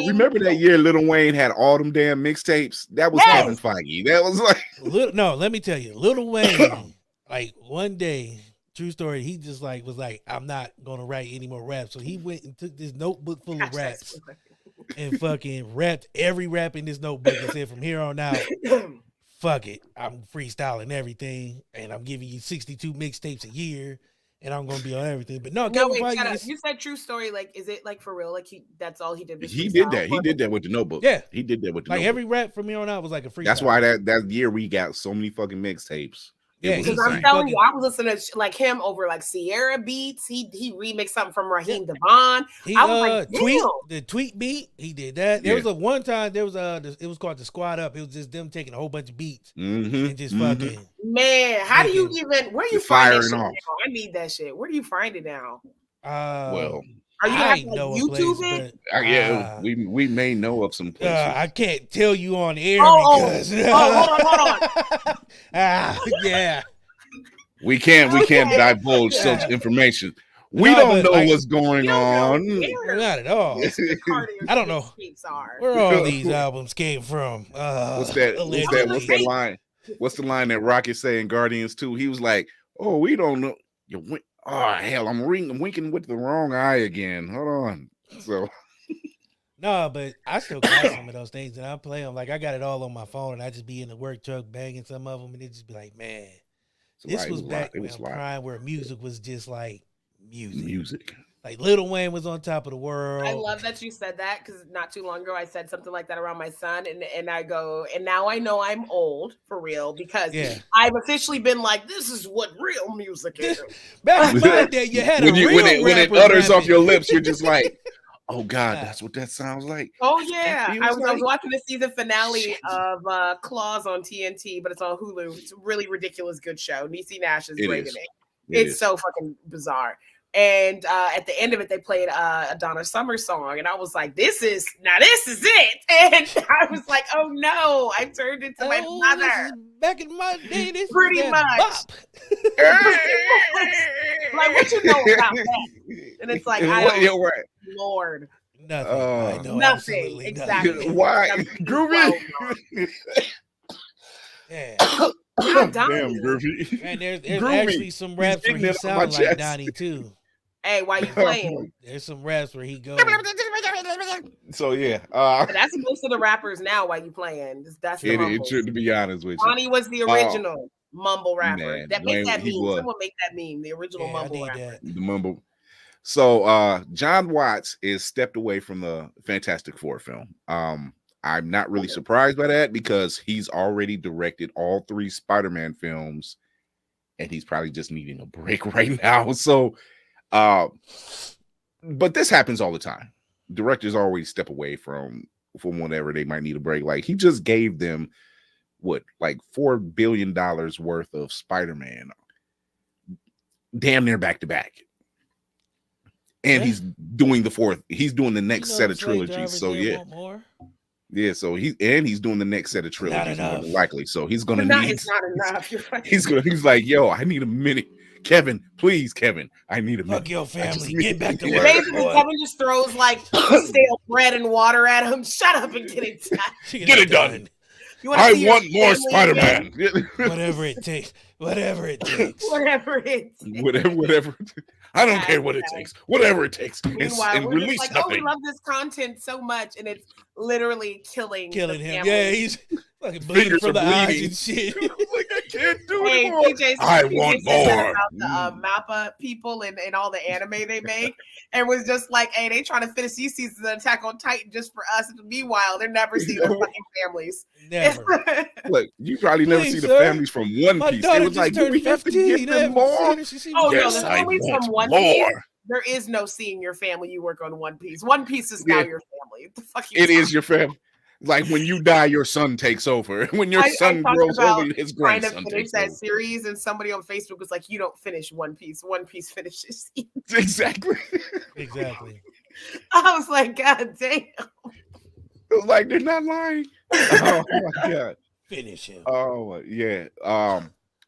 S2: remember that year Lil Wayne had all them damn mixtapes? That was Kevin Feige. That was like
S3: no, let me tell you, Lil Wayne, like one day, true story, he just like was like, I'm not gonna write any more raps. So he went and took this notebook full of raps and fucking rapped every rap in this notebook and said, from here on out, fuck it, I'm freestyling everything, and I'm giving you 62 mixtapes a year, and I'm gonna be on everything. But no,
S4: wait, shut up. You said true story. Like, is it like for real? Like that's all he did.
S2: He did that. He did that with the notebook.
S3: Yeah,
S2: he did that with the
S3: like
S2: notebook.
S3: every rap from here on out was like a freestyle.
S2: That's why that year we got so many fucking mixtapes.
S3: Yeah,
S4: because I'm telling you, I was listening to like him over like Sierra beats. He remixed something from Raheem Devon. I was like,
S3: the tweet beat. He did that. There was a one time. There was it was called the Squad Up. It was just them taking a whole bunch of beats and just fucking.
S4: Man, how do you even? Where do you find that shit now? I need that shit. Where do you find it now?
S2: Well.
S4: Are you gonna have to like, YouTube it?
S2: Yeah, we may know of some places.
S3: I can't tell you on air because.
S4: Hold on.
S3: Yeah.
S2: We can't divulge such information. We don't know what's going on.
S3: Not at all. I don't know where all these albums came from.
S2: What's that line? What's the line that Rocket say in Guardians 2? He was like, "Oh, we don't know." Oh hell, I'm winking with the wrong eye again. Hold on. So
S3: no, but I still got some of those things and I play them. Like I got it all on my phone and I just be in the work truck banging some of them and it just be like, man, this was back when prime where music was just like music. Like Lil Wayne was on top of the world.
S4: I love that you said that because not too long ago I said something like that around my son, and I go, and now I know I'm old for real because I've officially been like, this is what real music is.
S3: Back in my day, you had
S2: when it utters off your lips, you're just like, oh God, that's what that sounds like.
S4: Oh yeah, I was watching the season finale of Claws on TNT, but it's on Hulu. It's a really ridiculous good show. Niecy Nash is great in it. It's so fucking bizarre. And at the end of it, they played a Donna Summer song. And I was like, this is it. And I was like, oh no, I turned into my mother.
S3: Back in my day, this
S4: pretty much. Like, what you know about that? And it's like, Lord.
S3: Nothing.
S4: Nothing. Exactly.
S2: Why? Groovy.
S3: Yeah.
S2: Damn, Groovy.
S3: And there's actually some raps where he sounds like Donnie too.
S4: Hey, why you playing?
S3: There's some raps where he goes.
S2: So yeah,
S4: that's most of the rappers now. Why you playing? That's the
S2: to be honest with you.
S4: Donnie was the original mumble rapper.
S2: Man,
S4: that make that meme. Someone make that meme. The original mumble rapper.
S2: The mumble. So John Watts is stepped away from the Fantastic Four film. I'm not really surprised by that because he's already directed all 3 Spider-Man films, and he's probably just needing a break right now. So. But this happens all the time. Directors always step away from whatever they might need a break. Like he just gave them like $4 billion worth of Spider-Man, damn near back to back. And he's doing the 4th. He's doing the next set of trilogies. So yeah. So he's doing the next set of trilogies more than likely. So he's gonna need.
S4: It's not enough.
S2: He's like, yo, I need a minute. Kevin, please, Kevin, I need a minute.
S3: Fuck your family. Get back to work.
S4: Basically, Kevin just throws like stale bread and water at him. Shut up and get it done.
S2: Get it done. I want more Spider-Man.
S3: Whatever it takes. Whatever it takes.
S4: Whatever it takes.
S2: Whatever. I don't care what it takes. Whatever it takes.
S4: Meanwhile,
S2: and
S4: we're
S2: release
S4: just like,
S2: nothing.
S4: oh, we love this content so much, and it's literally killing
S3: him.
S4: Family.
S3: Yeah, he's fucking bleeding from the eyes and shit.
S2: Like, I can't do it anymore.
S4: I
S2: want more.
S4: About the Mappa people and all the anime they make, and was just like, hey, they trying to finish these seasons of Attack on Titan just for us. And meanwhile, they're never seeing their fucking families.
S3: Never.
S2: Look, you probably never see the families from One Piece. They was like, do we have to get them more?
S4: Oh, yes, no, the families from One Piece. There is no seeing your family. You work on One Piece. One Piece is now your family. What the fuck?
S2: It is your family. Like when you die, your son takes over. When your son
S4: talked
S2: grows
S4: about
S2: older, his
S4: trying to
S2: grandson
S4: finish
S2: takes
S4: that
S2: over.
S4: series, and somebody on Facebook was like, "You don't finish One Piece. One Piece finishes."
S2: Exactly.
S3: Exactly.
S4: I was like, God damn.
S2: It was like they're not lying. Oh my god.
S3: Finish him.
S2: Oh yeah.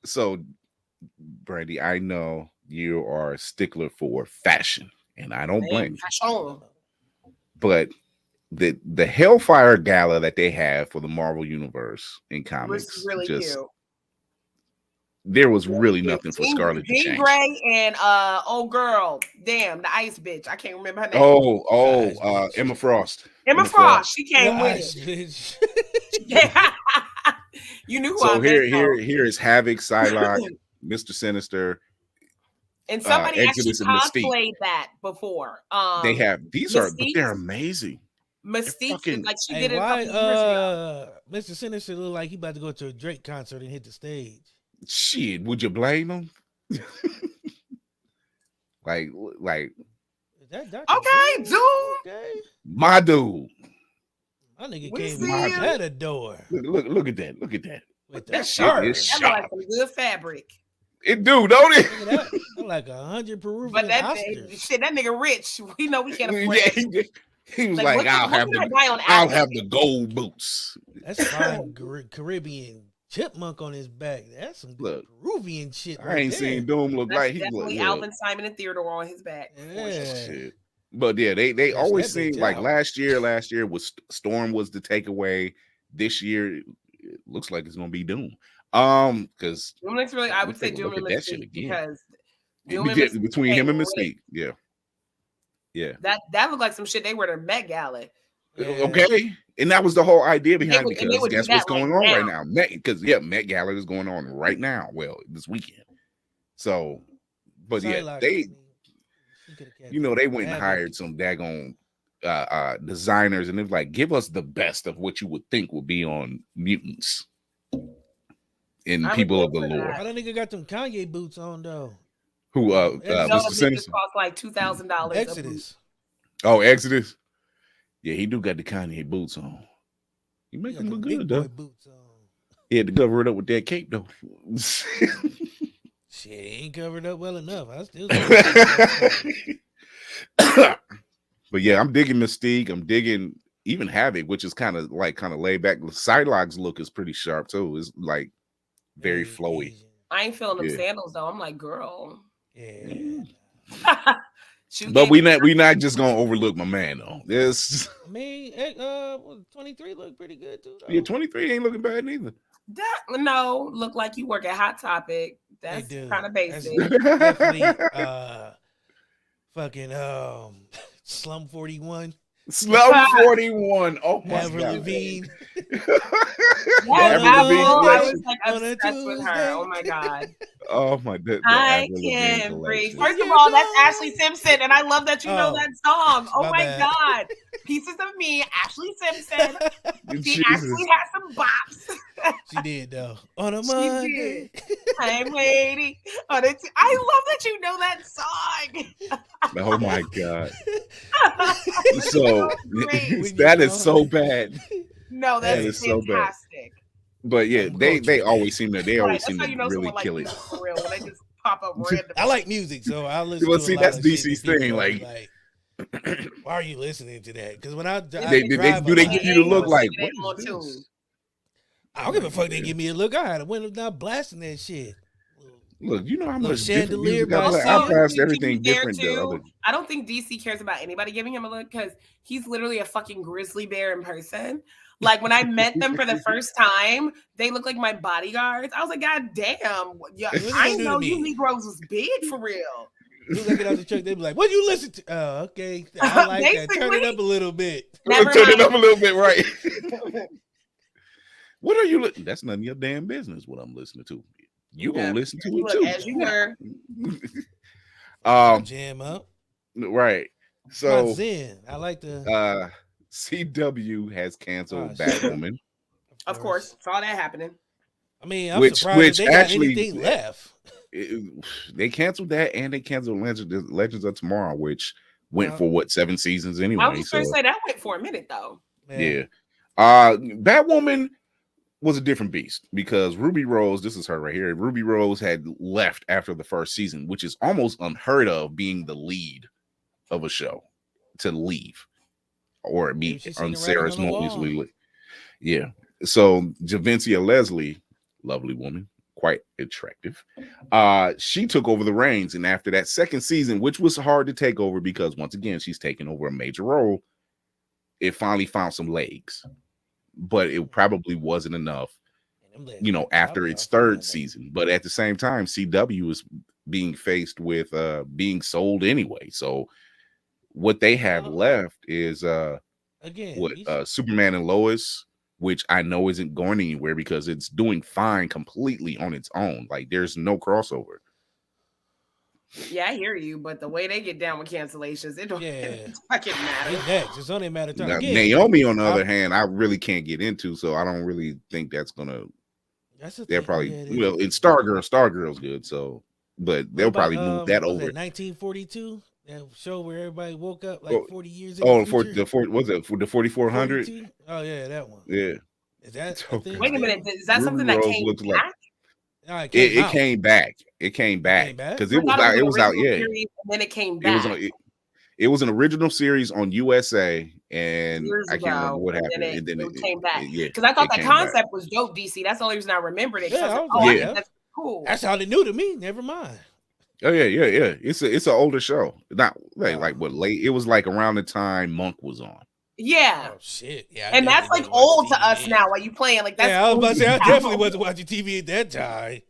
S2: So Brandy, I know you are a stickler for fashion, and I don't blame you.
S4: Fashion.
S2: But the Hellfire Gala that they have for the Marvel Universe in
S4: It
S2: comics,
S4: was really
S2: just
S4: cute.
S2: there was really nothing for
S4: Jean
S2: Scarlett to change.
S4: Grey and old girl, damn, the ice bitch. I can't remember her name.
S2: Emma Frost.
S4: Emma Frost. She came with
S3: Ice bitch.
S4: it. You knew who I
S2: So
S4: meant.
S2: here is Havoc, Psylocke, Mr. Sinister,
S4: And somebody actually
S2: Exodus, and Mystique.
S4: cosplayed that before.
S2: They have these
S4: Mystique,
S2: but they're amazing.
S4: Mystique,
S2: fucking,
S4: like she
S3: Hey,
S4: did it a
S3: why
S4: couple years ago.
S3: Mr. Sinister look like he about to go to a Drake concert and hit the stage?
S2: Shit, would you blame them? like
S3: Is that Dr.
S4: Okay,
S3: Doom?
S4: Doom.
S3: Okay.
S2: my dude.
S3: My nigga
S4: We
S3: came
S4: see
S3: in
S4: you.
S3: at a door
S2: Look at that. Look at that.
S3: with
S2: That
S3: that
S2: shit
S3: shirt.
S2: is
S4: That look like some good fabric.
S2: It do, don't it?
S3: Look at that. Look like 100 Peruvian
S4: But that
S3: Oscars.
S4: shit, that nigga rich. We know we can't afford
S2: Yeah,
S4: that.
S2: he was
S4: Like,
S2: like,
S4: what
S2: I'll have
S4: can I buy on
S2: I'll
S4: Apple?
S2: have the gold boots.
S3: That's fine Caribbean chipmunk on his back. That's some good
S2: Look,
S3: Peruvian shit.
S2: I
S3: right
S2: ain't
S3: there.
S2: seen Doom look
S4: That's
S2: like he look.
S4: definitely
S2: Look.
S4: Alvin, Simon, and Theodore on his back.
S3: Yeah.
S2: Shit. But yeah, they
S3: Stretch
S2: always
S3: that bitch
S2: seem like
S3: out.
S2: last year was Storm was the takeaway. This year it looks like it's gonna be Doom. Because
S4: Doom looks really. I would say Doom
S2: look
S4: and
S2: at that shit
S4: Mystique
S2: again.
S4: because Doom and Mystique
S2: Between him and
S4: came
S2: Mystique, yeah.
S4: That looked like some shit they were to Met Gala.
S3: Yeah.
S2: Okay, and that was the whole idea behind it
S4: and they
S2: because
S4: would do
S2: guess
S4: that,
S2: what's going
S4: like,
S2: on right
S4: now.
S2: now? Because Met Gala is going on right now. Well, this weekend. So, but yeah,
S3: Psylocke,
S2: they,
S3: I mean, she coulda kept
S2: you know, they went and
S3: Havoc.
S2: hired some daggone designers, and they're like, give us the best of what you would think would be on mutants and
S4: I would
S2: people of
S4: go
S2: the
S4: for
S2: lore.
S4: that.
S3: Why that nigga got them Kanye boots on though?
S2: Who
S4: No,
S2: Mr.
S4: the bitches
S2: Sinister?
S4: cost like $2,000.
S3: Exodus.
S2: Oh, Exodus. Yeah, he do got the Kanye boots on. He
S3: He
S2: make
S3: got
S2: them
S3: them
S2: look
S3: big
S2: good
S3: boy
S2: though.
S3: boots on.
S2: He had to cover it up with that cape though.
S3: Shit, he ain't covered up well enough. I still.
S2: But yeah, I'm digging Mystique. I'm digging even Havoc, which is kind of laid back. Psylocke's look is pretty sharp too. It's like very flowy.
S3: Asian.
S4: I ain't feeling them
S2: Yeah.
S4: sandals though. I'm like, girl.
S3: Yeah.
S2: But we not just gonna overlook my man though. This
S3: I mean, 23 look pretty good too. Though.
S2: yeah, 23 ain't looking bad neither.
S4: That no, look like you work at Hot Topic.
S3: They
S4: That's
S3: do.
S4: kind of
S3: That's
S4: basic.
S3: definitely fucking Slum 41.
S2: Slum 41. Oh my
S3: Avril
S2: god.
S3: Lavigne.
S4: That
S2: Avril
S4: Avril,
S2: Lavigne,
S4: I
S2: yes.
S4: was like
S3: On a
S4: obsessed with her.
S3: Tuesday.
S4: Oh my god.
S2: Oh my god.
S4: I can't breathe. First of
S3: You're
S4: all, that's
S3: gone.
S4: Ashley Simpson, and I love that you know
S3: Oh,
S4: that song. Oh
S3: my
S4: my
S3: bad.
S4: god. Pieces of Me, Ashley Simpson. She actually has some bops.
S3: She did though. On a
S4: She
S3: Monday.
S4: I'm waiting on it. I love that you know that song.
S2: Oh my god. So
S4: Great.
S2: that is so bad.
S4: No,
S2: That
S4: that's
S2: is so bad.
S4: fantastic.
S2: But yeah,
S3: I'm
S2: they
S3: going to
S2: always seem to
S4: Right,
S2: always
S4: that's
S2: seem
S4: how
S2: to
S4: you know
S2: really
S4: someone like
S2: kill
S4: you
S2: it.
S4: for real when they just pop up random.
S3: I like music, so I listen
S2: Well,
S3: to
S2: see,
S3: a lot
S2: that's
S3: of shit
S2: DC's
S3: that people
S2: thing,
S3: be
S2: like
S3: why are you listening to that? Because when I
S2: do
S3: drive
S2: they
S3: a
S2: give
S3: lot,
S2: you the look
S4: Ain't
S2: like
S4: no
S2: what
S4: singing
S2: is
S4: on
S2: this?
S3: I don't give a fuck. They give me a look. I had a window down blasting that shit.
S2: Look, you know how
S3: Little
S2: much different
S3: chandelier
S2: music I
S3: by
S2: play.
S3: itself.
S2: I passed
S4: to
S2: everything
S4: be fair,
S2: different to other.
S4: I don't think DC cares about anybody giving him a look because he's literally a fucking grizzly bear in person. Like when I met them for the first time, they look like my bodyguards. I was like, God damn, yeah,
S3: What you
S4: I
S3: gonna do
S4: know
S3: to
S4: you
S3: me?
S4: Negroes was big for real.
S3: As soon as I get out the truck, they be like, "What you listen to?" Oh, okay. I like that. Turn it
S4: Basically.
S3: up a little bit.
S4: Never
S2: Turn it
S4: mind.
S2: up a little bit, right? What are you listening? That's none of your damn business. What I'm listening to. You
S4: Yeah.
S2: gonna listen to it
S4: Look,
S2: too.
S4: as you were.
S3: Jam up.
S2: Right.
S3: My
S2: So
S3: Zen. I like the.
S2: CW has canceled
S3: Oh, shit.
S2: Batwoman.
S4: Of course, saw that happening.
S3: I mean, I'm
S2: Which
S3: surprised that they
S2: actually-
S3: got anything left.
S2: They canceled that, and they canceled Legends of Tomorrow, which went
S3: Yeah.
S2: for 7 seasons anyway.
S4: I was just
S2: So
S4: gonna say that went for a minute though.
S2: yeah. Batwoman was a different beast because Ruby Rose, this is her right here. Ruby Rose had left after the first season, which is almost unheard of, being the lead of a show to leave or
S3: Maybe
S2: be
S3: she's seen the writing on the
S2: unceremoniously.
S3: wall.
S2: Yeah. So Javencia Leslie, lovely woman, quite attractive. She took over the reins, and after that second season, which was hard to take over because once again she's taking over a major role, it finally found some legs, but it probably wasn't enough,
S3: And them legs
S2: you know,
S3: got
S2: after
S3: chopped
S2: its
S3: off.
S2: third season. But at the same time, CW is being faced with being sold anyway. So what they have left is
S3: Again,
S2: Superman and Lois, which I know isn't going anywhere because it's doing fine completely on its own. Like there's no crossover.
S4: Yeah, I hear you, but the way they get down with cancellations, it don't fucking matter.
S3: They next. It's only a matter of time.
S2: Now,
S3: Again,
S2: Naomi, on the other hand, I really can't get into, so I don't really think that's gonna.
S3: That's the
S2: They're
S3: thing.
S2: probably
S3: Yeah,
S2: in Stargirl's good, so but they'll probably move that
S3: was
S2: over.
S3: that 1942? That show where everybody woke up like 40 years in
S2: Oh,
S3: the future?
S2: was it for the 4400?
S3: Oh yeah, that one.
S2: Yeah.
S3: Is that
S2: So,
S3: a thing?
S4: Wait a minute, is that
S2: Ruby
S4: something that
S2: Rose
S4: came
S2: looks
S4: back?
S3: No,
S2: it
S3: came
S2: came back. It came back because it was out. It was out. Yeah,
S4: series, and then it came
S2: it
S4: back.
S2: it was an original series on USA, and
S4: years
S2: I can't remember
S4: ago,
S2: what
S4: and
S2: happened.
S4: then
S2: And then
S4: it came back.
S2: yeah,
S4: Because I thought
S2: it
S4: that
S2: came back.
S4: concept was dope, DC. That's the only reason I remembered it. 'cause I
S3: Yeah,
S4: said,
S3: I was
S4: I
S3: like,
S4: think that's cool.
S3: That sounded new to me. Never mind.
S2: Oh yeah. It's an older show. Not like what late. It was like around the time Monk was on.
S4: Yeah.
S3: Oh shit. Yeah.
S4: And that's like old to us now while you playing. Like that's
S3: I was about to say I
S4: old
S3: definitely
S4: now.
S3: wasn't watching TV at that time.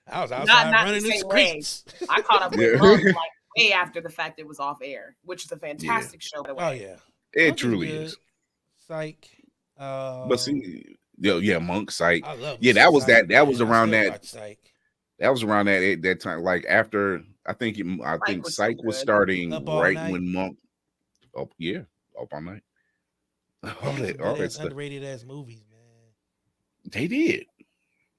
S3: I was outside
S4: not
S3: running
S4: the
S3: the
S4: same way.
S3: streets.
S4: I caught up with Monk like way after the fact it was off air, which is a fantastic show. By the way.
S3: Oh yeah.
S2: It
S3: Monk
S2: truly
S3: good.
S2: is.
S3: Psych.
S2: But see, yeah, Monk, Psych.
S3: I love
S2: that was
S3: Psych,
S2: that was
S3: man.
S2: around
S3: I still
S2: that.
S3: watch Psych.
S2: That was around that time. Like after I think Psych was starting right when Monk. Oh yeah, Up All Night. All that stuff.
S3: Underrated ass movies, man.
S2: They did.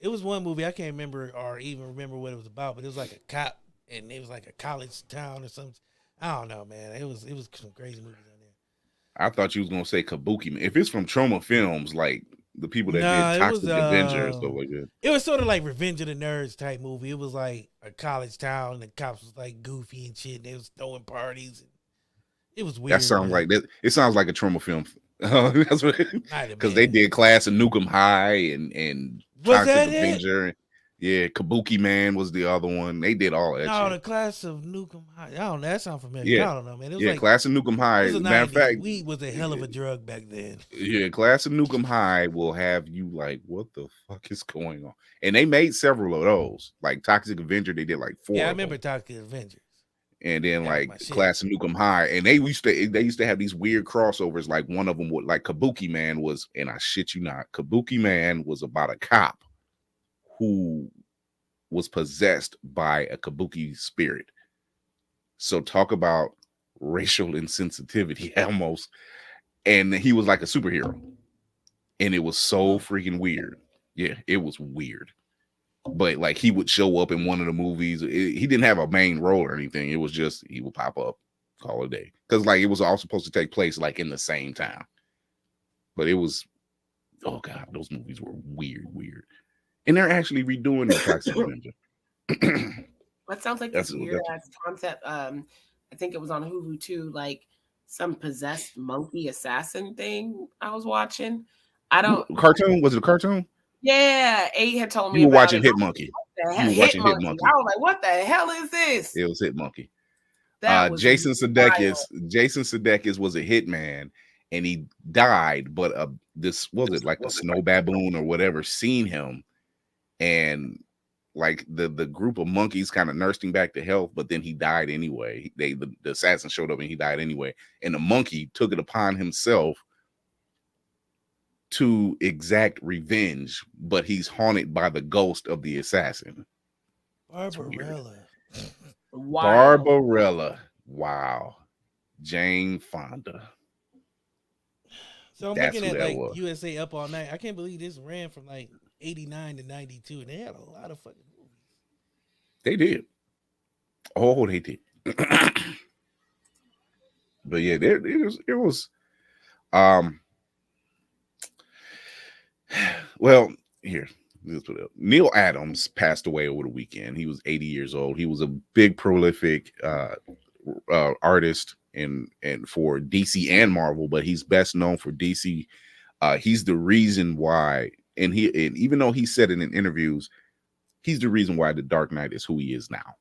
S3: It was one movie I can't remember or even remember what it was about, but it was like a cop and it was like a college town or something. I don't know, man. It was some crazy movies on there.
S2: I thought you was gonna say Kabuki Man. If it's from Trauma Films, like the people that did Toxic Avenger and stuff like that.
S3: It was sort of like Revenge of the Nerds type movie. It was like a college town and the cops was like goofy and shit. And they was throwing parties. And it was weird.
S2: That sounds like that. It sounds like a Trauma film. That's what because they did Class of Nukem High and
S3: was
S2: Toxic Avenger. Yeah, Kabuki Man was the other one. They did all that.
S3: No,
S2: shit.
S3: the Class of Nukem High. I don't know. That sounds familiar.
S2: Yeah.
S3: I don't know, man. It was like,
S2: Class of Nukem High. Matter of fact,
S3: weed was a hell of a drug back then.
S2: Yeah, Class of Nukem High will have you like, what the fuck is going on? And they made several of those. Like Toxic Avenger, they did like 4.
S3: Yeah, I remember Toxic Avenger.
S2: And then like Class of Nukem High, and they used to have these weird crossovers. Like one of them would like Kabuki Man was, and I shit you not, Kabuki Man was about a cop who was possessed by a Kabuki spirit. So talk about racial insensitivity almost. And he was like a superhero. And it was so freaking weird. Yeah, it was weird. But like he would show up in one of the movies. He didn't have a main role or anything. It was just he would pop up, call it a day. Because like it was all supposed to take place like in the same town. But it was, oh god, those movies were weird. And they're actually redoing the Toxic Avenger.
S4: That sounds like this weird ass concept. I think it was on Hulu too, like some possessed monkey assassin thing I was watching.
S2: Cartoon? Was it a cartoon?
S4: Yeah, 8 had told me
S2: you were
S4: about
S2: watching
S4: it.
S2: Hit Monkey.
S4: You were watching Hit Monkey. I was like, what the hell is this?
S2: It was Hit Monkey.
S4: Jason
S2: Sudeikis was a hitman and he died, but this was it like a snow baboon or whatever seen him, and like the group of monkeys kind of nursed him back to health, but then he died anyway. The assassin showed up and he died anyway, and the monkey took it upon himself to exact revenge, but he's haunted by the ghost of the assassin.
S3: Barbarella.
S4: Wow.
S2: Barbarella. Wow. Jane Fonda.
S3: So I'm looking at like USA Up All Night. I can't believe this ran from like 89 to 92, and they had a lot of fucking movies.
S2: They did. Oh, they did. But yeah, it was Well, here. Let's put it up. Neil Adams passed away over the weekend. He was 80 years old. He was a big, prolific artist and for DC and Marvel, but he's best known for DC. He's the reason why, and even though he said it in interviews, he's the reason why the Dark Knight is who he is now.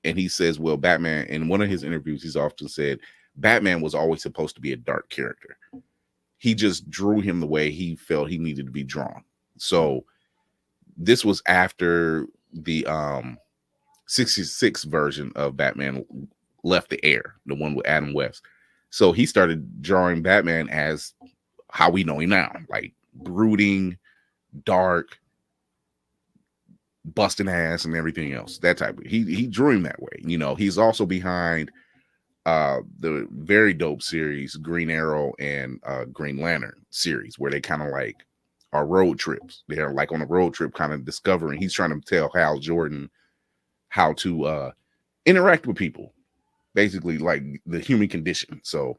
S2: And he says, well, Batman, in one of his interviews, he's often said Batman was always supposed to be a dark character. He just drew him the way he felt he needed to be drawn. So this was after the 66 version of Batman left the air, the one with Adam West. So he started drawing Batman as how we know him now, like brooding, dark, busting ass and everything else. That type of he drew him that way. You know, he's also behind the very dope series Green Arrow and Green Lantern series, where they kind of like are road trips. They're like on a road trip, kind of discovering. He's trying to tell Hal Jordan how to interact with people, basically like the human condition. So,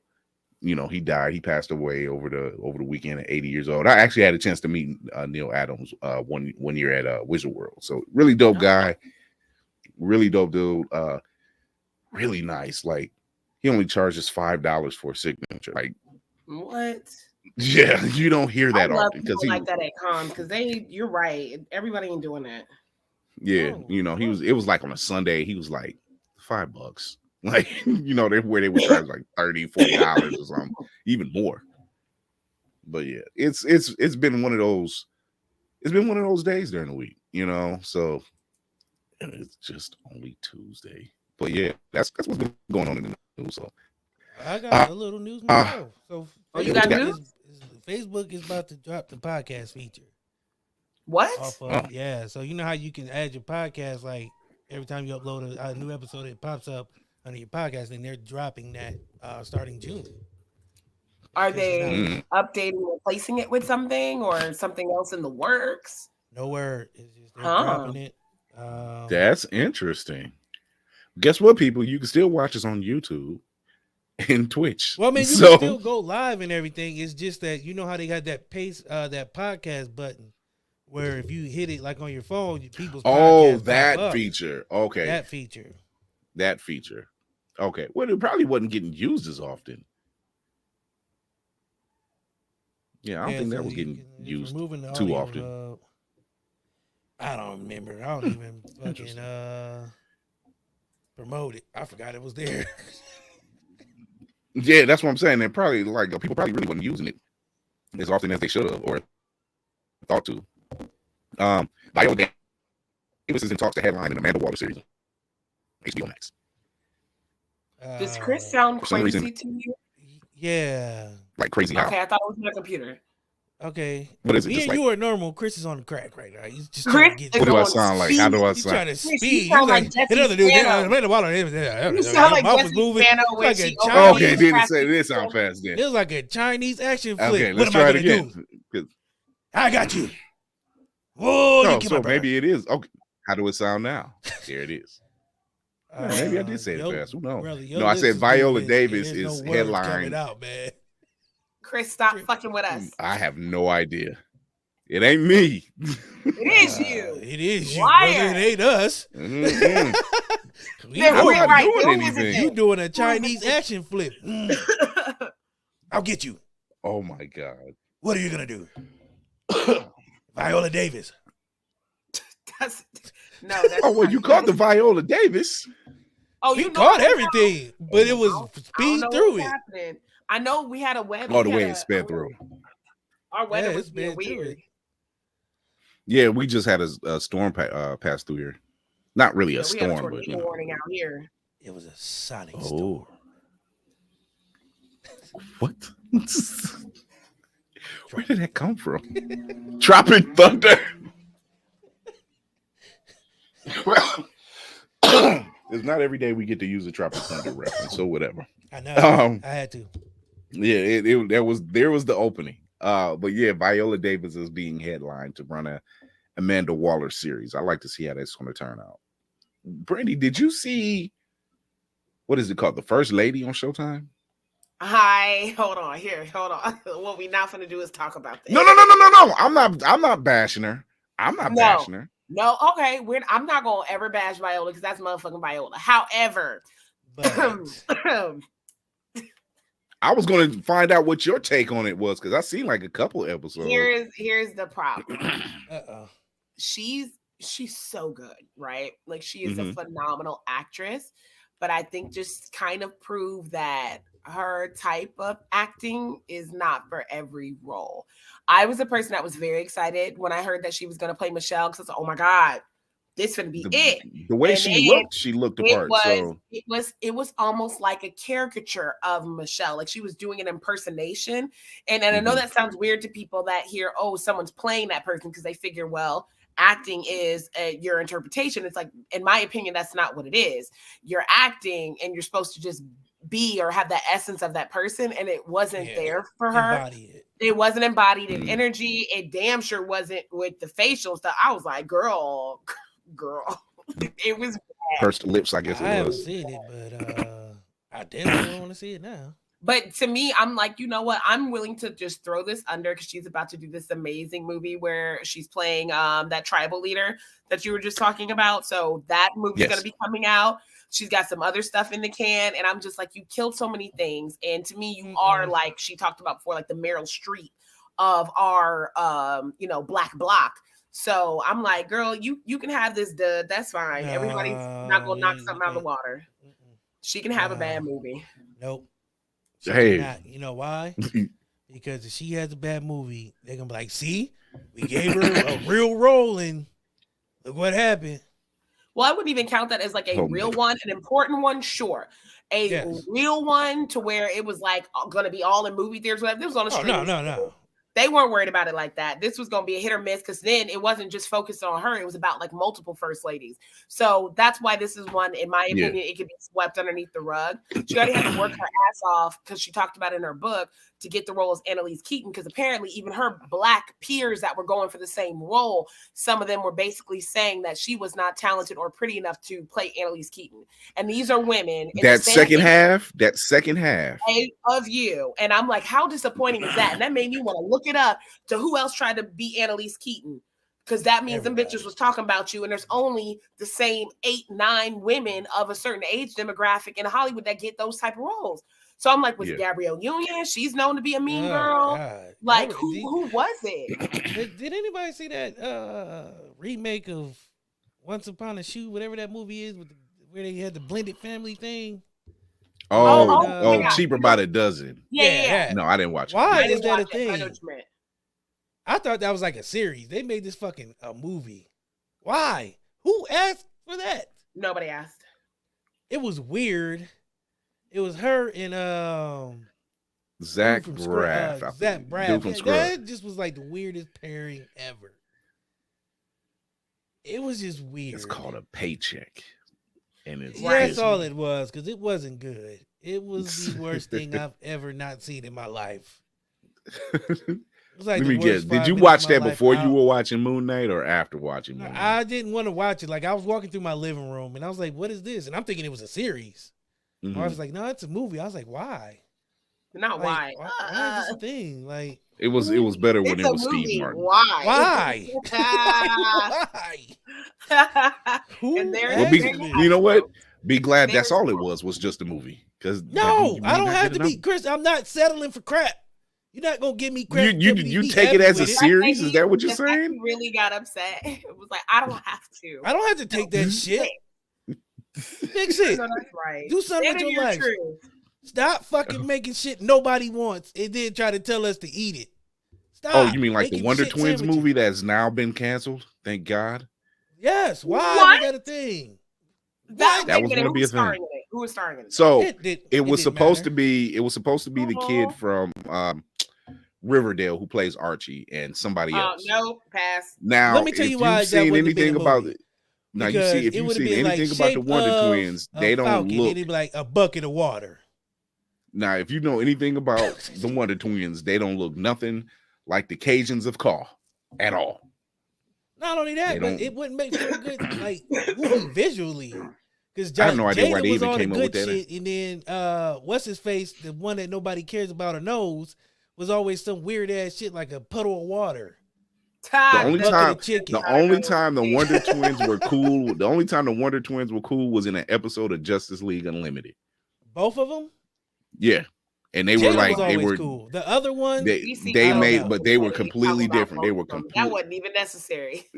S2: you know, he died. He passed away over the weekend at 80 years old. I actually had a chance to meet Neil Adams one year at Wizard World. So really dope guy, really dope dude. Really nice. Like he only charges $5 for a signature. Like
S4: what?
S2: Yeah, you don't hear that
S4: I love
S2: often because
S4: people like that at cons because you're right. Everybody ain't doing that.
S2: Yeah, you know, it was like on a Sunday, he was like $5. Like, you know, where they would charge like $30-$40 or something, even more. But yeah, it's been one of those days during the week, you know. So and it's just only Tuesday. But yeah, that's what's been going on in the news. So
S3: I got a little news myself. So
S4: you got news?
S3: Facebook is about to drop the podcast feature.
S4: What?
S3: Yeah, so you know how you can add your podcast, like every time you upload a new episode, it pops up under your podcast, and they're dropping that starting June.
S4: Are they updating, replacing it with something or something else in the works?
S3: No word. It's just they're dropping it.
S2: That's interesting. Guess what, people? You can still watch us on YouTube and Twitch.
S3: Well, I mean, you can still go live and everything. It's just that you know how they got that that podcast button where if you hit it like on your phone, people's
S2: that feature. Okay, that feature. Okay, well, it probably wasn't getting used as often. Yeah, I don't think that was getting used too often.
S3: I don't remember. I don't even fucking promote it. I forgot it was there.
S2: Yeah, that's what I'm saying. They're probably like people probably really wasn't using it as often as they should have or thought to. Biola Davis is in talks to headline in Amanda Waller series on HBO Max.
S4: Does Chris sound crazy to you?
S3: Yeah.
S2: Like crazy.
S4: Okay, I thought it was my computer.
S3: Okay.
S2: What is it?
S3: Me and you are normal. Chris is on the crack right now. He's just
S4: Chris,
S3: trying to get
S2: what do I sound like? How do I sound?
S3: He's trying to speed.
S4: You sound like Jesse Spano. You sound like Jesse Spano when she
S2: okay, didn't say this sound fast then.
S3: It was like a Chinese action flick.
S2: Okay,
S3: what
S2: let's
S3: am
S2: try
S3: I
S2: it
S3: gonna
S2: again.
S3: do? I got you. Whoa,
S2: no, so maybe it is. Okay, how do it sound now? There it is. Maybe I did say it fast. Who knows?
S3: Brother,
S2: no, I said Viola Davis is headline.
S3: Out, man.
S4: Chris, stop fucking with us.
S2: I have no idea. It ain't me.
S4: It is you.
S3: It is you.
S4: Liar.
S3: Brother. It ain't us.
S2: Mm-hmm.
S4: We're
S2: not doing anything.
S3: You doing a Chinese action flip. I'll get you.
S2: Oh my God.
S3: What are you gonna do? Viola Davis.
S4: That's
S2: you caught the Viola Davis.
S4: Oh,
S3: you caught everything, but it was speed through it.
S4: Happening. I know we had a web.
S2: Oh, the way it sped through.
S4: Our weather was being weird.
S2: Yeah, we just had a storm pass through here. Not really a storm, but
S4: you know. Warning out here.
S3: It was a sonic storm.
S2: What? Where did that come from? Tropic thunder. Well, it's not every day we get to use a tropic thunder reference, so whatever.
S3: I know. I had to.
S2: Yeah, there was the opening. But yeah, Viola Davis is being headlined to run a Amanda Waller series. I like to see how that's going to turn out. Brandy, did you see what is it called? The First Lady on Showtime?
S4: Hi, hold on. What we not gonna do is talk about this.
S2: No. I'm not bashing her. I'm not bashing her.
S4: No, okay. I'm not gonna ever bash Viola because that's motherfucking Viola. However,
S3: But
S2: I was going to find out what your take on it was because I seen like a couple episodes.
S4: here's the problem. She's so good, right? Like she is a phenomenal actress, but I think just kind of prove that her type of acting is not for every role. I was a person that was very excited when I heard that she was going to play Michelle because I was like, oh my God, this is going to be it.
S2: The way
S4: And
S2: she looked the part.
S4: It was almost like a caricature of Michelle. Like she was doing an impersonation. And I know that sounds weird to people that hear, oh, someone's playing that person because they figure, well, acting is your interpretation. It's like, in my opinion, that's not what it is. You're acting and you're supposed to just be or have the essence of that person, and it wasn't there for her. It wasn't embodied in energy. It damn sure wasn't with the facial stuff. I was like, girl, it was bad.
S2: Pursed lips, I guess it was.
S3: I haven't seen it, but I definitely don't want to see it now.
S4: But to me, I'm like, you know what? I'm willing to just throw this under because she's about to do this amazing movie where she's playing that tribal leader that you were just talking about. So that movie's going to be coming out. She's got some other stuff in the can. And I'm just like, you killed so many things. And to me, you are like, she talked about before, like the Meryl Streep of our, Black bloc. So I'm like, girl, you can have this dud. That's fine. Everybody's not going to knock something out of the water. She can have a bad movie.
S3: Nope. You know why? Because if she has a bad movie, they're going to be like, see, we gave her a real role and look what happened.
S4: Well, I wouldn't even count that as like a real one, an important one, sure. Real one to where it was like going to be all in movie theaters. This was on the street.
S3: No.
S4: They weren't worried about it like that. This was going to be a hit or miss because then it wasn't just focused on her. It was about like multiple first ladies. So that's why this is one, in my opinion, it could be swept underneath the rug. She already had to work her ass off because she talked about it in her book to get the role as Annalise Keaton because apparently even her Black peers that were going for the same role, some of them were basically saying that she was not talented or pretty enough to play Annalise Keaton. And these are women.
S2: That second half
S4: of you. And I'm like, how disappointing is that? And that made me want to look it up to who else tried to be Annalise Keaton. Because that means them bitches was talking about you, and there's only the same 8-9 women of a certain age demographic in Hollywood that get those type of roles. So I'm like, with Gabrielle Union, she's known to be a mean girl. God. Like, who was it?
S3: Did anybody see that remake of Once Upon a Shoe, whatever that movie is, where they had the blended family thing?
S2: Cheaper by the dozen.
S4: Yeah.
S2: No, I didn't watch it.
S3: Why is that a thing?
S4: I know what you meant.
S3: I thought that was like a series. They made this fucking a movie. Why? Who asked for that?
S4: Nobody asked.
S3: It was weird. It was her and
S2: Zach Braff.
S3: Zach Braff. That just was like the weirdest pairing ever. It was just weird.
S2: It's called a Paycheck. And it's
S3: that's all it was, because it wasn't good. It was the worst thing I've ever not seen in my life. Like, let me guess.
S2: Did you watch that before you were watching Moon Knight or after watching Moon Knight?
S3: I didn't want to watch it. Like, I was walking through my living room and I was like, what is this? And I'm thinking it was a series. I was like, no, it's a movie. I was like, why?
S4: Not
S3: like, why is this a thing? Like,
S2: it was better when it was Steve Martin.
S4: Why?
S2: And you know what? Be glad that's all it was just a movie. Because
S3: I don't have to be, Chris. I'm not settling for crap. You're not gonna give me crap.
S2: You take it as a series? Is that what you're saying?
S4: He really got upset. It was like, I don't have to.
S3: I don't have to take that shit. Fix it.
S4: No, that's right.
S3: Do something with your life. Stop fucking making shit nobody wants and then try to tell us to eat it. Stop.
S2: Oh, you mean like the Wonder Twins movie that's now been canceled? Thank God.
S3: Yes. Why is that a thing?
S2: That was going to be a thing.
S4: Who was starring in it?
S2: So it was supposed to be the kid from Riverdale who plays Archie and somebody else.
S4: No, pass.
S2: Now,
S3: let me tell you why
S2: you've seen anything about it. Now you see if you've seen anything about the Wonder Twins, they don't look.
S3: It'd be like a bucket of water.
S2: Now, if you know anything about the Wonder Twins, they don't look nothing like the Cajuns of Caw at all.
S3: Not only that, but it wouldn't make feel good like movie visually. Because
S2: I have no idea why
S3: Jada
S2: they
S3: was
S2: even
S3: all the
S2: came up with
S3: good
S2: that.
S3: shit, and then what's his face, the one that nobody cares about or knows, was always some weird ass shit like a puddle of water.
S2: The only
S3: Bucket
S2: time,
S3: of chicken.
S2: the only time the Wonder Twins were cool, the only time the Wonder Twins were cool was in an episode of Justice League Unlimited.
S3: Both of them.
S2: Yeah, and they
S3: Jada
S2: were like
S3: was always
S2: they were
S3: cool. The other one,
S2: they made, but they were completely different. They were
S4: that wasn't even necessary.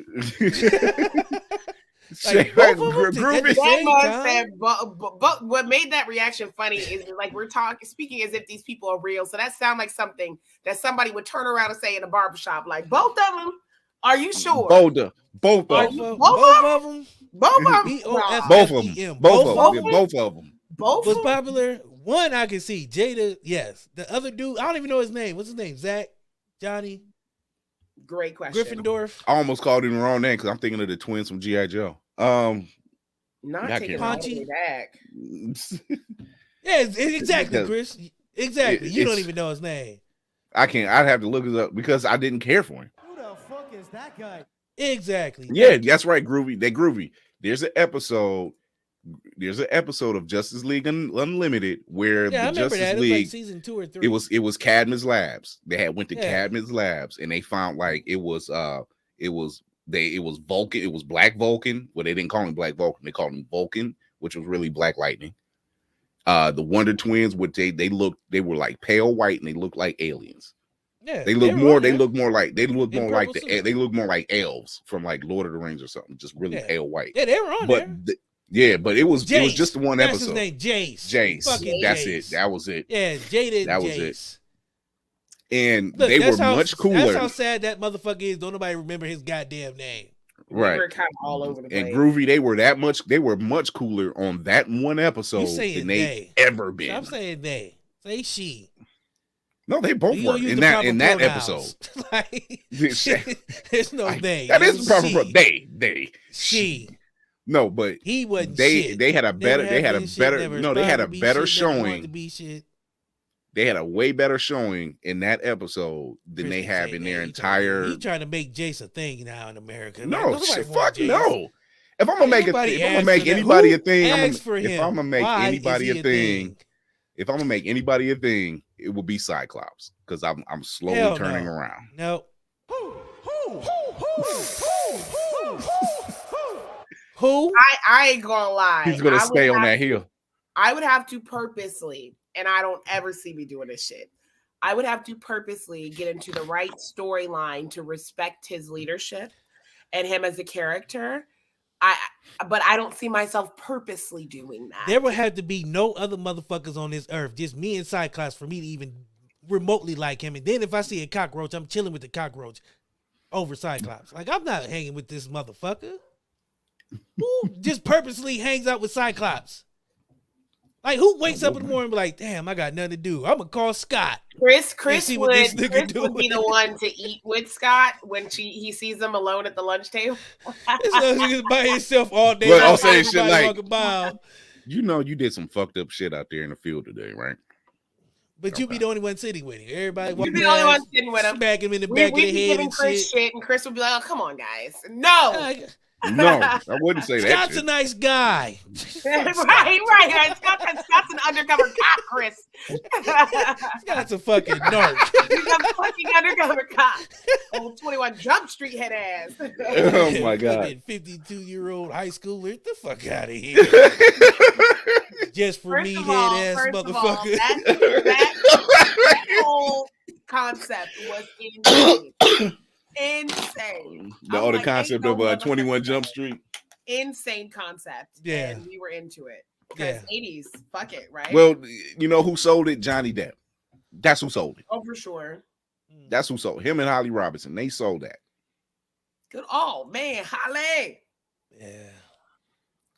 S3: like, both of them at the same
S4: but what made that reaction funny is like we're speaking as if these people are real. So that sounds like something that somebody would turn around and say in a barbershop, like both of them. Are you sure?
S2: Both of them.
S3: Both of them. Both of them. Was popular. One I can see. Jada, yes. The other dude, I don't even know his name. What's his name? Zach? Johnny?
S4: Great question.
S3: Gryffindor.
S2: I almost called him the wrong name because I'm thinking of the twins from G.I. Joe.
S4: Not taking Paunchy back.
S3: Yeah, exactly, Chris. Exactly. You don't even know his name.
S2: I can't. I'd have to look it up because I didn't care for him.
S6: Who the fuck is that guy?
S3: Exactly.
S2: Yeah, that's right, Groovy. They Groovy. There's an episode of Justice League Unlimited where the Justice League,
S3: like season 2 or 3.
S2: It was Cadmus Labs. They had went to Cadmus Labs and they found like it was Vulcan. It was Black Vulcan. Well, they didn't call him Black Vulcan. They called him Vulcan, which was really Black Lightning. The Wonder Twins, they were like pale white and they looked like aliens.
S3: Yeah,
S2: they look more like elves from like Lord of the Rings or something, just really pale white.
S3: Yeah, they were on
S2: there. But it was just the one
S3: That's
S2: episode.
S3: His name, Jace.
S2: That's
S3: Jace.
S2: it. That was it.
S3: Yeah, Jada.
S2: That was
S3: Jace.
S2: it. And they were much cooler.
S3: That's how sad that motherfucker is. Don't nobody remember his goddamn name.
S2: Right.
S4: They were kind of all over the place.
S2: And Groovy, they were much cooler on that one episode than they ever been.
S3: I'm saying they. Say she.
S2: No, they both were in that episode.
S3: Like, there's no they.
S2: That is the proper they.
S3: She.
S2: No, but
S3: he wasn't.
S2: They had a better. They had a better showing. They had a way better showing in that episode than they have in their entire.
S3: He trying to make Jace a thing now in America.
S2: No, shit, fuck no. If I'm gonna make anybody a thing, if I'm gonna make anybody a thing, it will be Cyclops because I'm slowly turning around.
S3: No. Who?
S4: I ain't gonna lie.
S2: He's gonna stay on that hill.
S4: I would have to purposely, and I don't ever see me doing this shit. I would have to purposely get into the right storyline to respect his leadership and him as a character. But I don't see myself purposely doing that.
S3: There would have to be no other motherfuckers on this earth, just me and Cyclops, for me to even remotely like him. And then if I see a cockroach, I'm chilling with the cockroach over Cyclops. Like, I'm not hanging with this motherfucker. Who just purposely hangs out with Cyclops? Like, who wakes up in the morning and be like, damn, I got nothing to do. I'm going to call Scott.
S4: Chris would be the one to eat with Scott when he sees him alone at the lunch table.
S3: He's by himself all day.
S2: But I'll say shit like, you know, you did some fucked up shit out there in the field today, right?
S3: But you be the only one sitting with him. Everybody
S4: you be the only one sitting with him.
S3: Smack him in the back of the head and
S4: Chris shit. And Chris would be like, oh, come on, guys. No.
S2: No, I wouldn't say that.
S3: Scott's a nice guy.
S4: right. Scott's an undercover cop, Chris.
S3: Scott's a fucking narc.
S4: He's a fucking undercover cop. Old 21 Jump Street head ass.
S2: Oh my God.
S3: 52-year-old high schooler. Get the fuck out of here. Just for me, head ass motherfucker.
S4: That whole concept was insane.
S2: The concept of 21 Jump Street.
S4: Insane concept.
S3: Yeah.
S4: And we were into it. Because 80s, fuck it, right?
S2: Well, you know who sold it? Johnny Depp. That's who sold it.
S4: Oh, for sure.
S2: That's who sold it. Him and Holly Robinson. They sold that.
S4: Good. Oh, man. Holly.
S3: Yeah.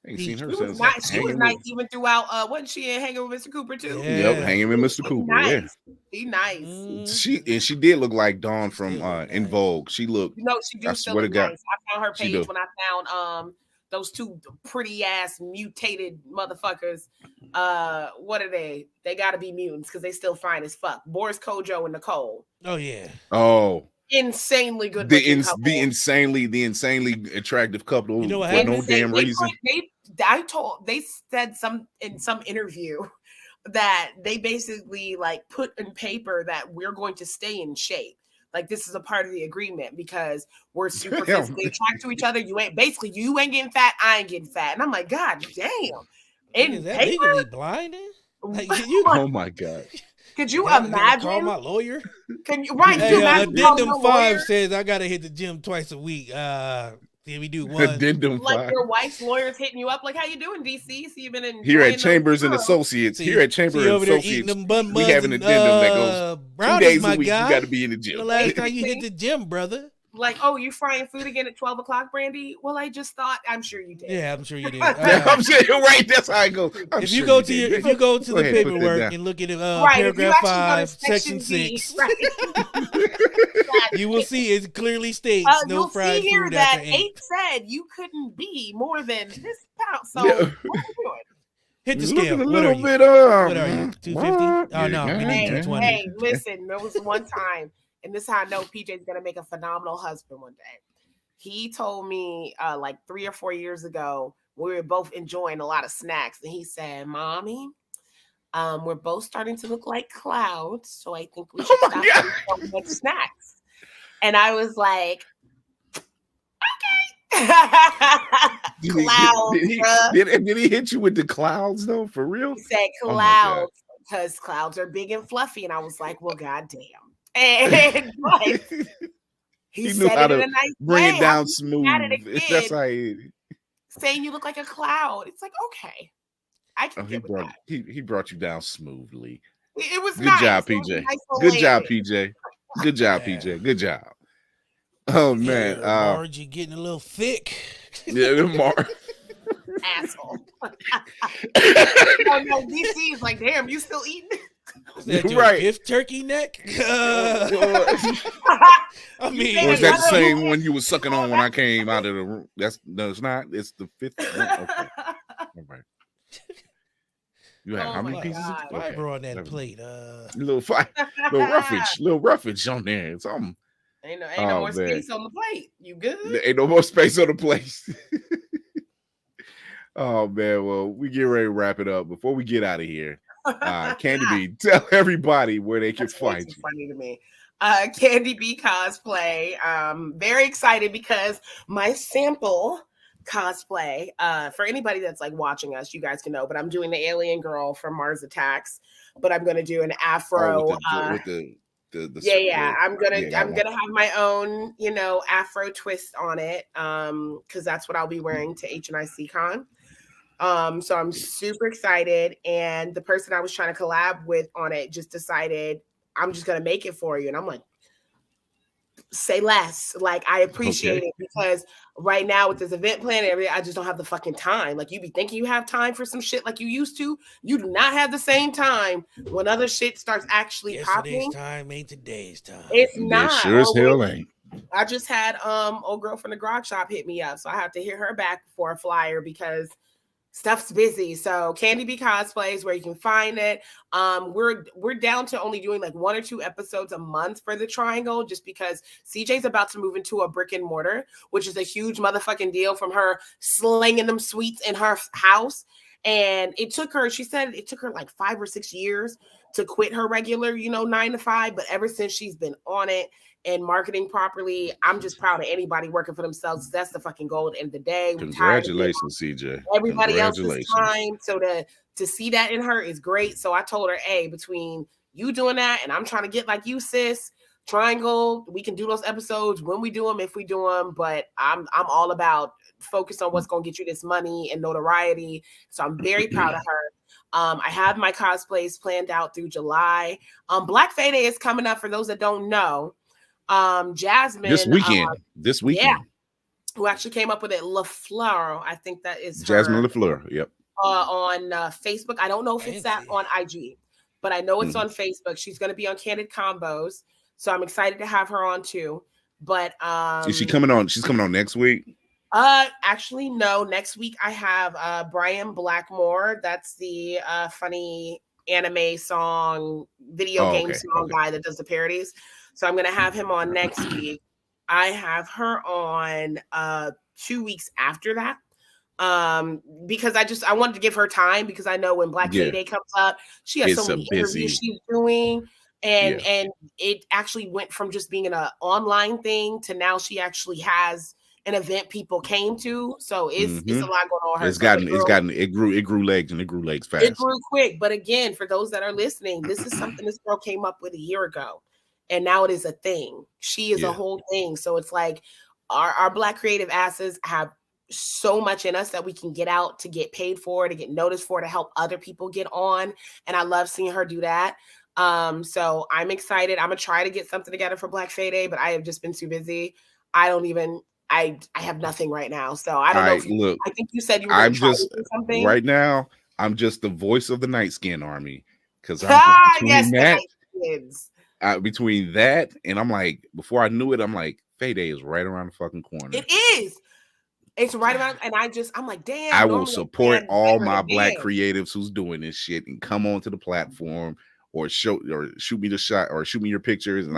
S2: Ain't seen her
S4: since. She was nice even throughout. Wasn't she hanging with Mr. Cooper too?
S2: Yeah. Yep, hanging with Mr. Cooper.
S4: Nice. He nice.
S2: She did look like Dawn from In Vogue. She looked.
S4: No, she do still look nice. I found her page when I found those two pretty ass mutated motherfuckers. What are they? They got to be mutants because they still fine as fuck. Boris Kojo and Nicole.
S3: Oh yeah.
S2: Oh.
S4: Insanely good.
S2: The insanely attractive couple.
S3: You know what
S2: for no damn reason.
S4: they said in some interview that they basically like put in paper that we're going to stay in shape. Like this is a part of the agreement because we're super physically attracted to each other. You ain't getting fat. I ain't getting fat. And I'm like, God damn.
S3: Is that legally blinding? Like,
S2: oh my God.
S4: Could you
S3: Can I
S4: imagine?
S3: call my lawyer?
S4: Can you right?
S3: Hey,
S4: you imagine
S3: Addendum 5 says I gotta hit the gym twice a week. Then we do one.
S2: Addendum 5.
S4: Like your wife's lawyer's hitting you up, like, how you doing, DC? So you've been in
S2: here at Chambers and Associates. Here at Chambers and Associates, we have an addendum that goes 2 days a week. You got to be in the gym.
S3: The last time you hit the gym, brother.
S4: Like, oh, you frying food again at 12 o'clock, Brandy? Well, I just thought. I'm sure you did.
S3: Yeah, I'm sure you did.
S2: I'm sure you're right. That's how I go.
S3: If you go to the paperwork and look at paragraph 5, section 6,
S4: right.
S3: you will see it clearly states no fried food here
S4: that
S3: after
S4: 8 said you couldn't be more than this pound. So what are you doing?
S3: Hit the scale.
S2: What are you?
S3: 250? Oh no, we need 220.
S4: Hey, listen, there was one time. And this is how I know PJ's gonna make a phenomenal husband one day. He told me like 3 or 4 years ago, we were both enjoying a lot of snacks, and he said, "Mommy, we're both starting to look like clouds, so I think we should stop eating so much snacks." And I was like, "Okay." Clouds.
S2: Did he hit you with the clouds though? For real?
S4: He said clouds because clouds are big and fluffy, and I was like, "Well, goddamn." And like,
S2: he knew how to bring it down smooth. That's how
S4: saying you look like a cloud. It's like, okay, I can get with that.
S2: He brought you down smoothly.
S4: It was
S2: good
S4: nice.
S2: job, PJ. Good job, PJ. Good job, PJ. Good job. Oh man,
S3: Marge, you're getting a little thick.
S2: Yeah, Marge.
S4: Asshole. Oh no, DC is like, damn, you still eating?
S3: Is that your
S2: right.
S3: 5th turkey neck? I mean,
S2: or is that the same one you was sucking on when I came out of the room? No, it's not. It's the 5th. Okay. All right. You have how many pieces?
S3: Fiber on that plate.
S2: Little roughage on there. Something.
S4: Ain't no more space on the plate. You good?
S2: There ain't no more space on the plate. Oh man, well, we get ready to wrap it up. Before we get out of here, Candy B, tell everybody where they can find you.
S4: Funny to me. Candy B Cosplay. Very excited because my sample cosplay, for anybody that's like watching us, you guys can know, but I'm doing the alien girl from Mars Attacks, but I'm gonna do an afro I'm gonna have my own, afro twist on it, because that's what I'll be wearing to HNIC Con. So I'm super excited, and the person I was trying to collab with on it just decided, I'm just gonna make it for you, and I'm like, say less. Like, I appreciate it, because right now with this event plan and everything, I just don't have the fucking time. Like, you be thinking you have time for some shit like you used to. You do not have the same time when other shit starts actually popping.
S3: Yesterday's time ain't today's time.
S4: It's not.
S2: It sure as hell ain't.
S4: I just had old girl from the grog shop hit me up, so I have to hit her back for a flyer because stuff's busy. So Candy B Cosplay is where you can find it. We're down to only doing like 1 or 2 episodes a month for the Triangle, just because CJ's about to move into a brick and mortar, which is a huge motherfucking deal from her slinging them sweets in her house. And it took her, she said it took her like 5 or 6 years to quit her regular, 9 to 5. But ever since she's been on it and marketing properly, I'm just proud of anybody working for themselves. That's the fucking goal at the end of the day.
S2: Congratulations, CJ.
S4: Everybody else's time. So to see that in her is great. So I told her, hey, between you doing that and I'm trying to get like you, sis, Triangle, we can do those episodes when we do them, if we do them. But I'm all about focus on what's going to get you this money and notoriety. So I'm very proud of her. I have my cosplays planned out through July. Black Friday is coming up, for those that don't know. Jasmine
S2: this weekend,
S4: yeah, who actually came up with it, LaFleur, I think that is
S2: Jasmine LaFleur. Yep.
S4: On Facebook. I don't know if it's that on IG, but I know it's on Facebook. She's going to be on Candid Combos, so I'm excited to have her on too. But
S2: is she coming on? She's coming on next week.
S4: Actually, no. Next week I have Brian Blackmore. That's the funny anime song, video game song guy that does the parodies. So I'm going to have him on next week. I have her on 2 weeks after that. Because I wanted to give her time, because I know when Black Friday comes up, she has so many interviews she's doing, and it actually went from just being an online thing to now she actually has an event people came to. So it's a lot going on.
S2: It grew legs, and it grew legs fast.
S4: It grew quick. But again, for those that are listening, this is something this girl came up with a year ago, and now it is a thing. She is a whole thing. So it's like our Black creative asses have so much in us that we can get out to get paid for, to get noticed for, to help other people get on. And I love seeing her do that. So I'm excited. I'm gonna try to get something together for Black Friday, but I have just been too busy. I have nothing right now. So I don't know. I think you said you were going to try to do something.
S2: Right now, I'm just the voice of the Night Skin Army, because I'm between that and I'm like, before I knew it, I'm like, Payday is right around the fucking corner.
S4: It is. It's right around, and I'm like, damn.
S2: I will support all my Black creatives who's doing this shit and come onto the platform or shoot me the shot or shoot me your pictures, and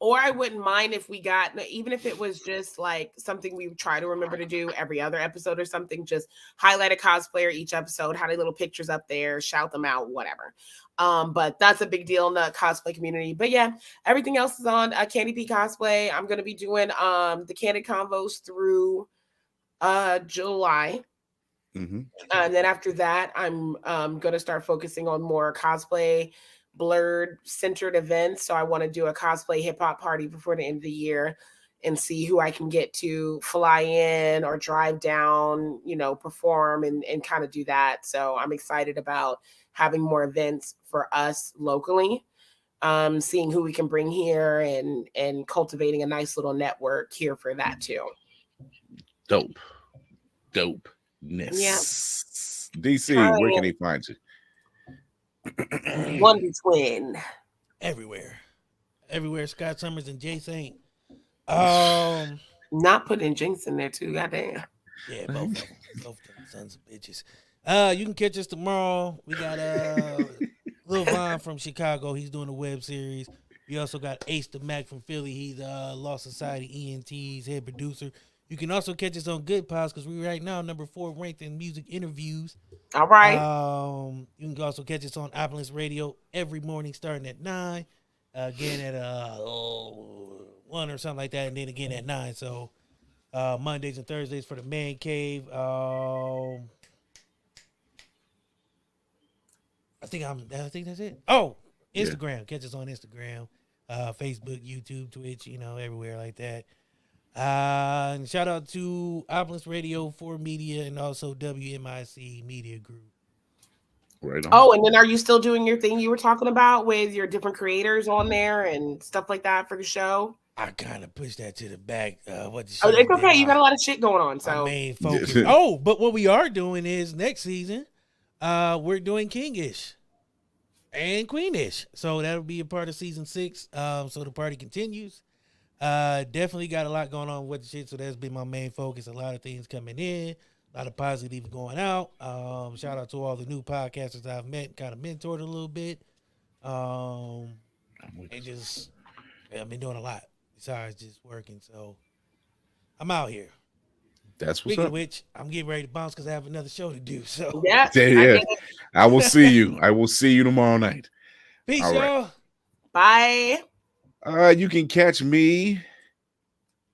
S4: Or I wouldn't mind if we got, even if it was just like something we try to remember to do every other episode or something, just highlight a cosplayer each episode, have little pictures up there, shout them out, whatever. But that's a big deal in the cosplay community. But yeah, everything else is on Candy P Cosplay. I'm going to be doing the Candid Convos through July. And then after that, I'm going to start focusing on more cosplay Blurred centered events. So I want to do a cosplay hip hop party before the end of the year and see who I can get to fly in or drive down, perform and kind of do that. So I'm excited about having more events for us locally, seeing who we can bring here and cultivating a nice little network here for that too.
S2: Dopeness.
S4: Yeah.
S2: DC, where can they find you?
S4: One Between.
S3: Everywhere. Scott Summers and Jay Saint.
S4: Not putting Jinx in there too. Goddamn.
S3: Yeah, both of them sons of bitches. You can catch us tomorrow. We got Lil Von from Chicago. He's doing a web series. We also got Ace the Mac from Philly. He's Law Society ENT's head producer. You can also catch us on Good Pods because we're right now number 4 ranked in music interviews.
S4: All right.
S3: You can also catch us on Opulence Radio every morning starting at 9. Again at 1 or something like that, and then again at 9. So Mondays and Thursdays for the Man Cave. I think that's it. Oh, Instagram. Yeah. Catch us on Instagram, Facebook, YouTube, Twitch, everywhere like that. And shout out to Opulence Radio 4 Media and also WMIC Media Group.
S2: Right on.
S4: Oh, and then are you still doing your thing you were talking about with your different creators on there and stuff like that for the show?
S3: I kind of pushed that to the back.
S4: It's okay. You got a lot of shit going on. So
S3: main focus. But what we are doing is next season, we're doing Kingish and Queenish. So that'll be a part of season 6. So the party continues. Definitely got a lot going on with the shit, so that's been my main focus. A lot of things coming in, a lot of positive going out. Shout out to all the new podcasters I've met, kind of mentored a little bit. I've been doing a lot besides just working, so I'm out here.
S2: That's what's
S3: Speaking
S2: up.
S3: Of which, I'm getting ready to bounce because I have another show to do. So
S4: yeah.
S2: I will see you. I will see you tomorrow night.
S3: Peace, y'all.
S4: Bye.
S2: You can catch me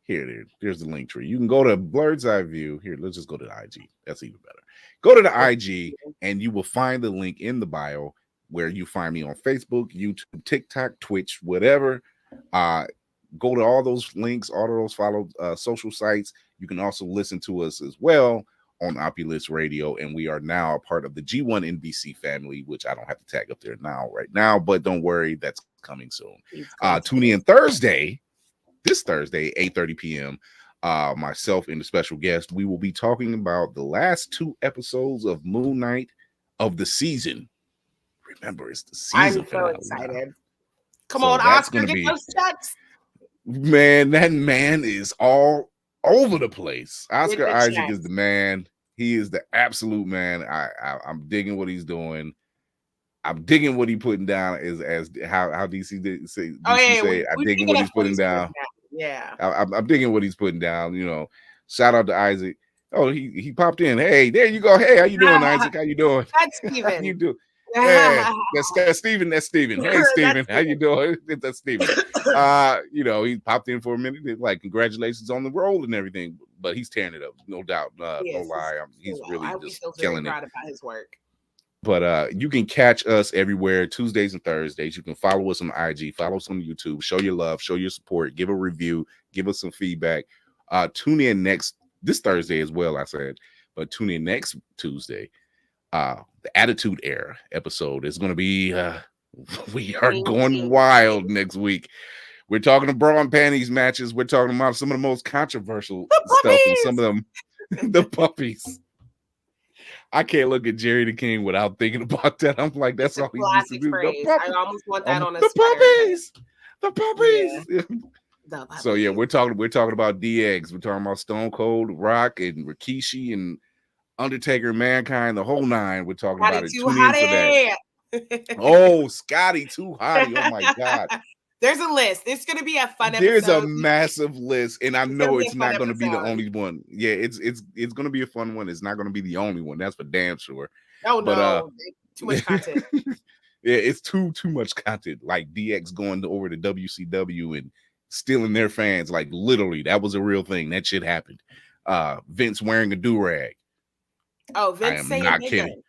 S2: here. There's the link tree. You can go to Blurred's Eye View. Here, let's just go to the IG. That's even better. Go to the IG, and you will find the link in the bio where you find me on Facebook, YouTube, TikTok, Twitch, whatever. Go to all those links, all of those follow social sites. You can also listen to us as well on Opulence Radio, and we are now a part of the G1 NBC family, which I don't have to tag up there right now, but don't worry, that's coming soon. Tune in this Thursday, 8:30 p.m. Myself and the special guest, we will be talking about the last 2 episodes of Moon Knight of the season. Remember, it's the season.
S4: I'm so excited. Come on, Oscar, get those shots.
S2: Man, that man is all over the place. Oscar Isaac is the man. He is the absolute man. I'm digging what he's doing. I'm digging what he's putting down as how DC did say. I'm digging what he's putting down.
S4: Yeah,
S2: I'm digging what he's putting down. Shout out to Isaac. Oh, he popped in. Hey, there you go. Hey, how you doing, Isaac? How you doing?
S4: That's
S2: How you
S4: Steven.
S2: doing? Yeah, that's Steven. That's Steven. Hey, Steven,
S4: That's
S2: how you doing? That's Steven. You know, he popped in for a minute. Like, congratulations on the role and everything. But he's tearing it up, no doubt. No
S4: Yes,
S2: lie. He's really
S4: we
S2: just
S4: feel very
S2: killing it.
S4: proud about his work.
S2: But you can catch us everywhere Tuesdays and Thursdays. You can follow us on IG, follow us on YouTube, show your love, show your support, give a review, give us some feedback. Tune in this Thursday as well, I said, but tune in next Tuesday. The Attitude Era episode is going to be we are going wild next week. We're talking to bra and panties matches. We're talking about some of the most controversial stuff and some of them the puppies. I can't look at Jerry the King without thinking about that. I'm like, that's all he used to do.
S4: Phrase. I almost want that on a
S2: puppies. The puppies.
S4: Yeah.
S2: So yeah, we're talking about DX. We're talking about Stone Cold, Rock, and Rikishi, and Undertaker, Mankind, the whole nine. We're talking about it. Tune in for that. Oh, Scotty Too Hottie. Oh my God.
S4: There's a list. It's going to be a fun episode.
S2: There's a massive list, and I know it's not going to be the only one. Yeah, it's going to be a fun one. It's not going to be the only one. That's for damn sure.
S4: Oh, but, no. Too much content.
S2: Yeah, it's too much content. Like DX going over to WCW and stealing their fans. Like literally, that was a real thing. That shit happened. Vince wearing a do-rag.
S4: Oh, Vince
S2: I am
S4: saying
S2: not
S4: nigga.
S2: kidding.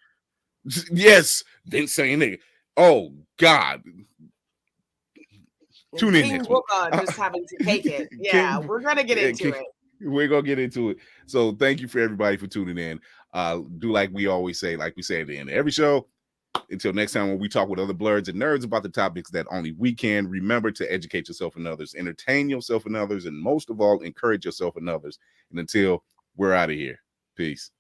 S2: Yes, Vince saying nigga. Oh God. Tune in next week.
S4: Just having to take it. Yeah, we're gonna get into it.
S2: We're gonna get into it. So thank you for everybody for tuning in. Do like we always say, like we say at the end of every show. Until next time, when we talk with other blurs and nerds about the topics that only we can, remember to educate yourself and others, entertain yourself and others, and most of all, encourage yourself and others. And until we're out of here, peace.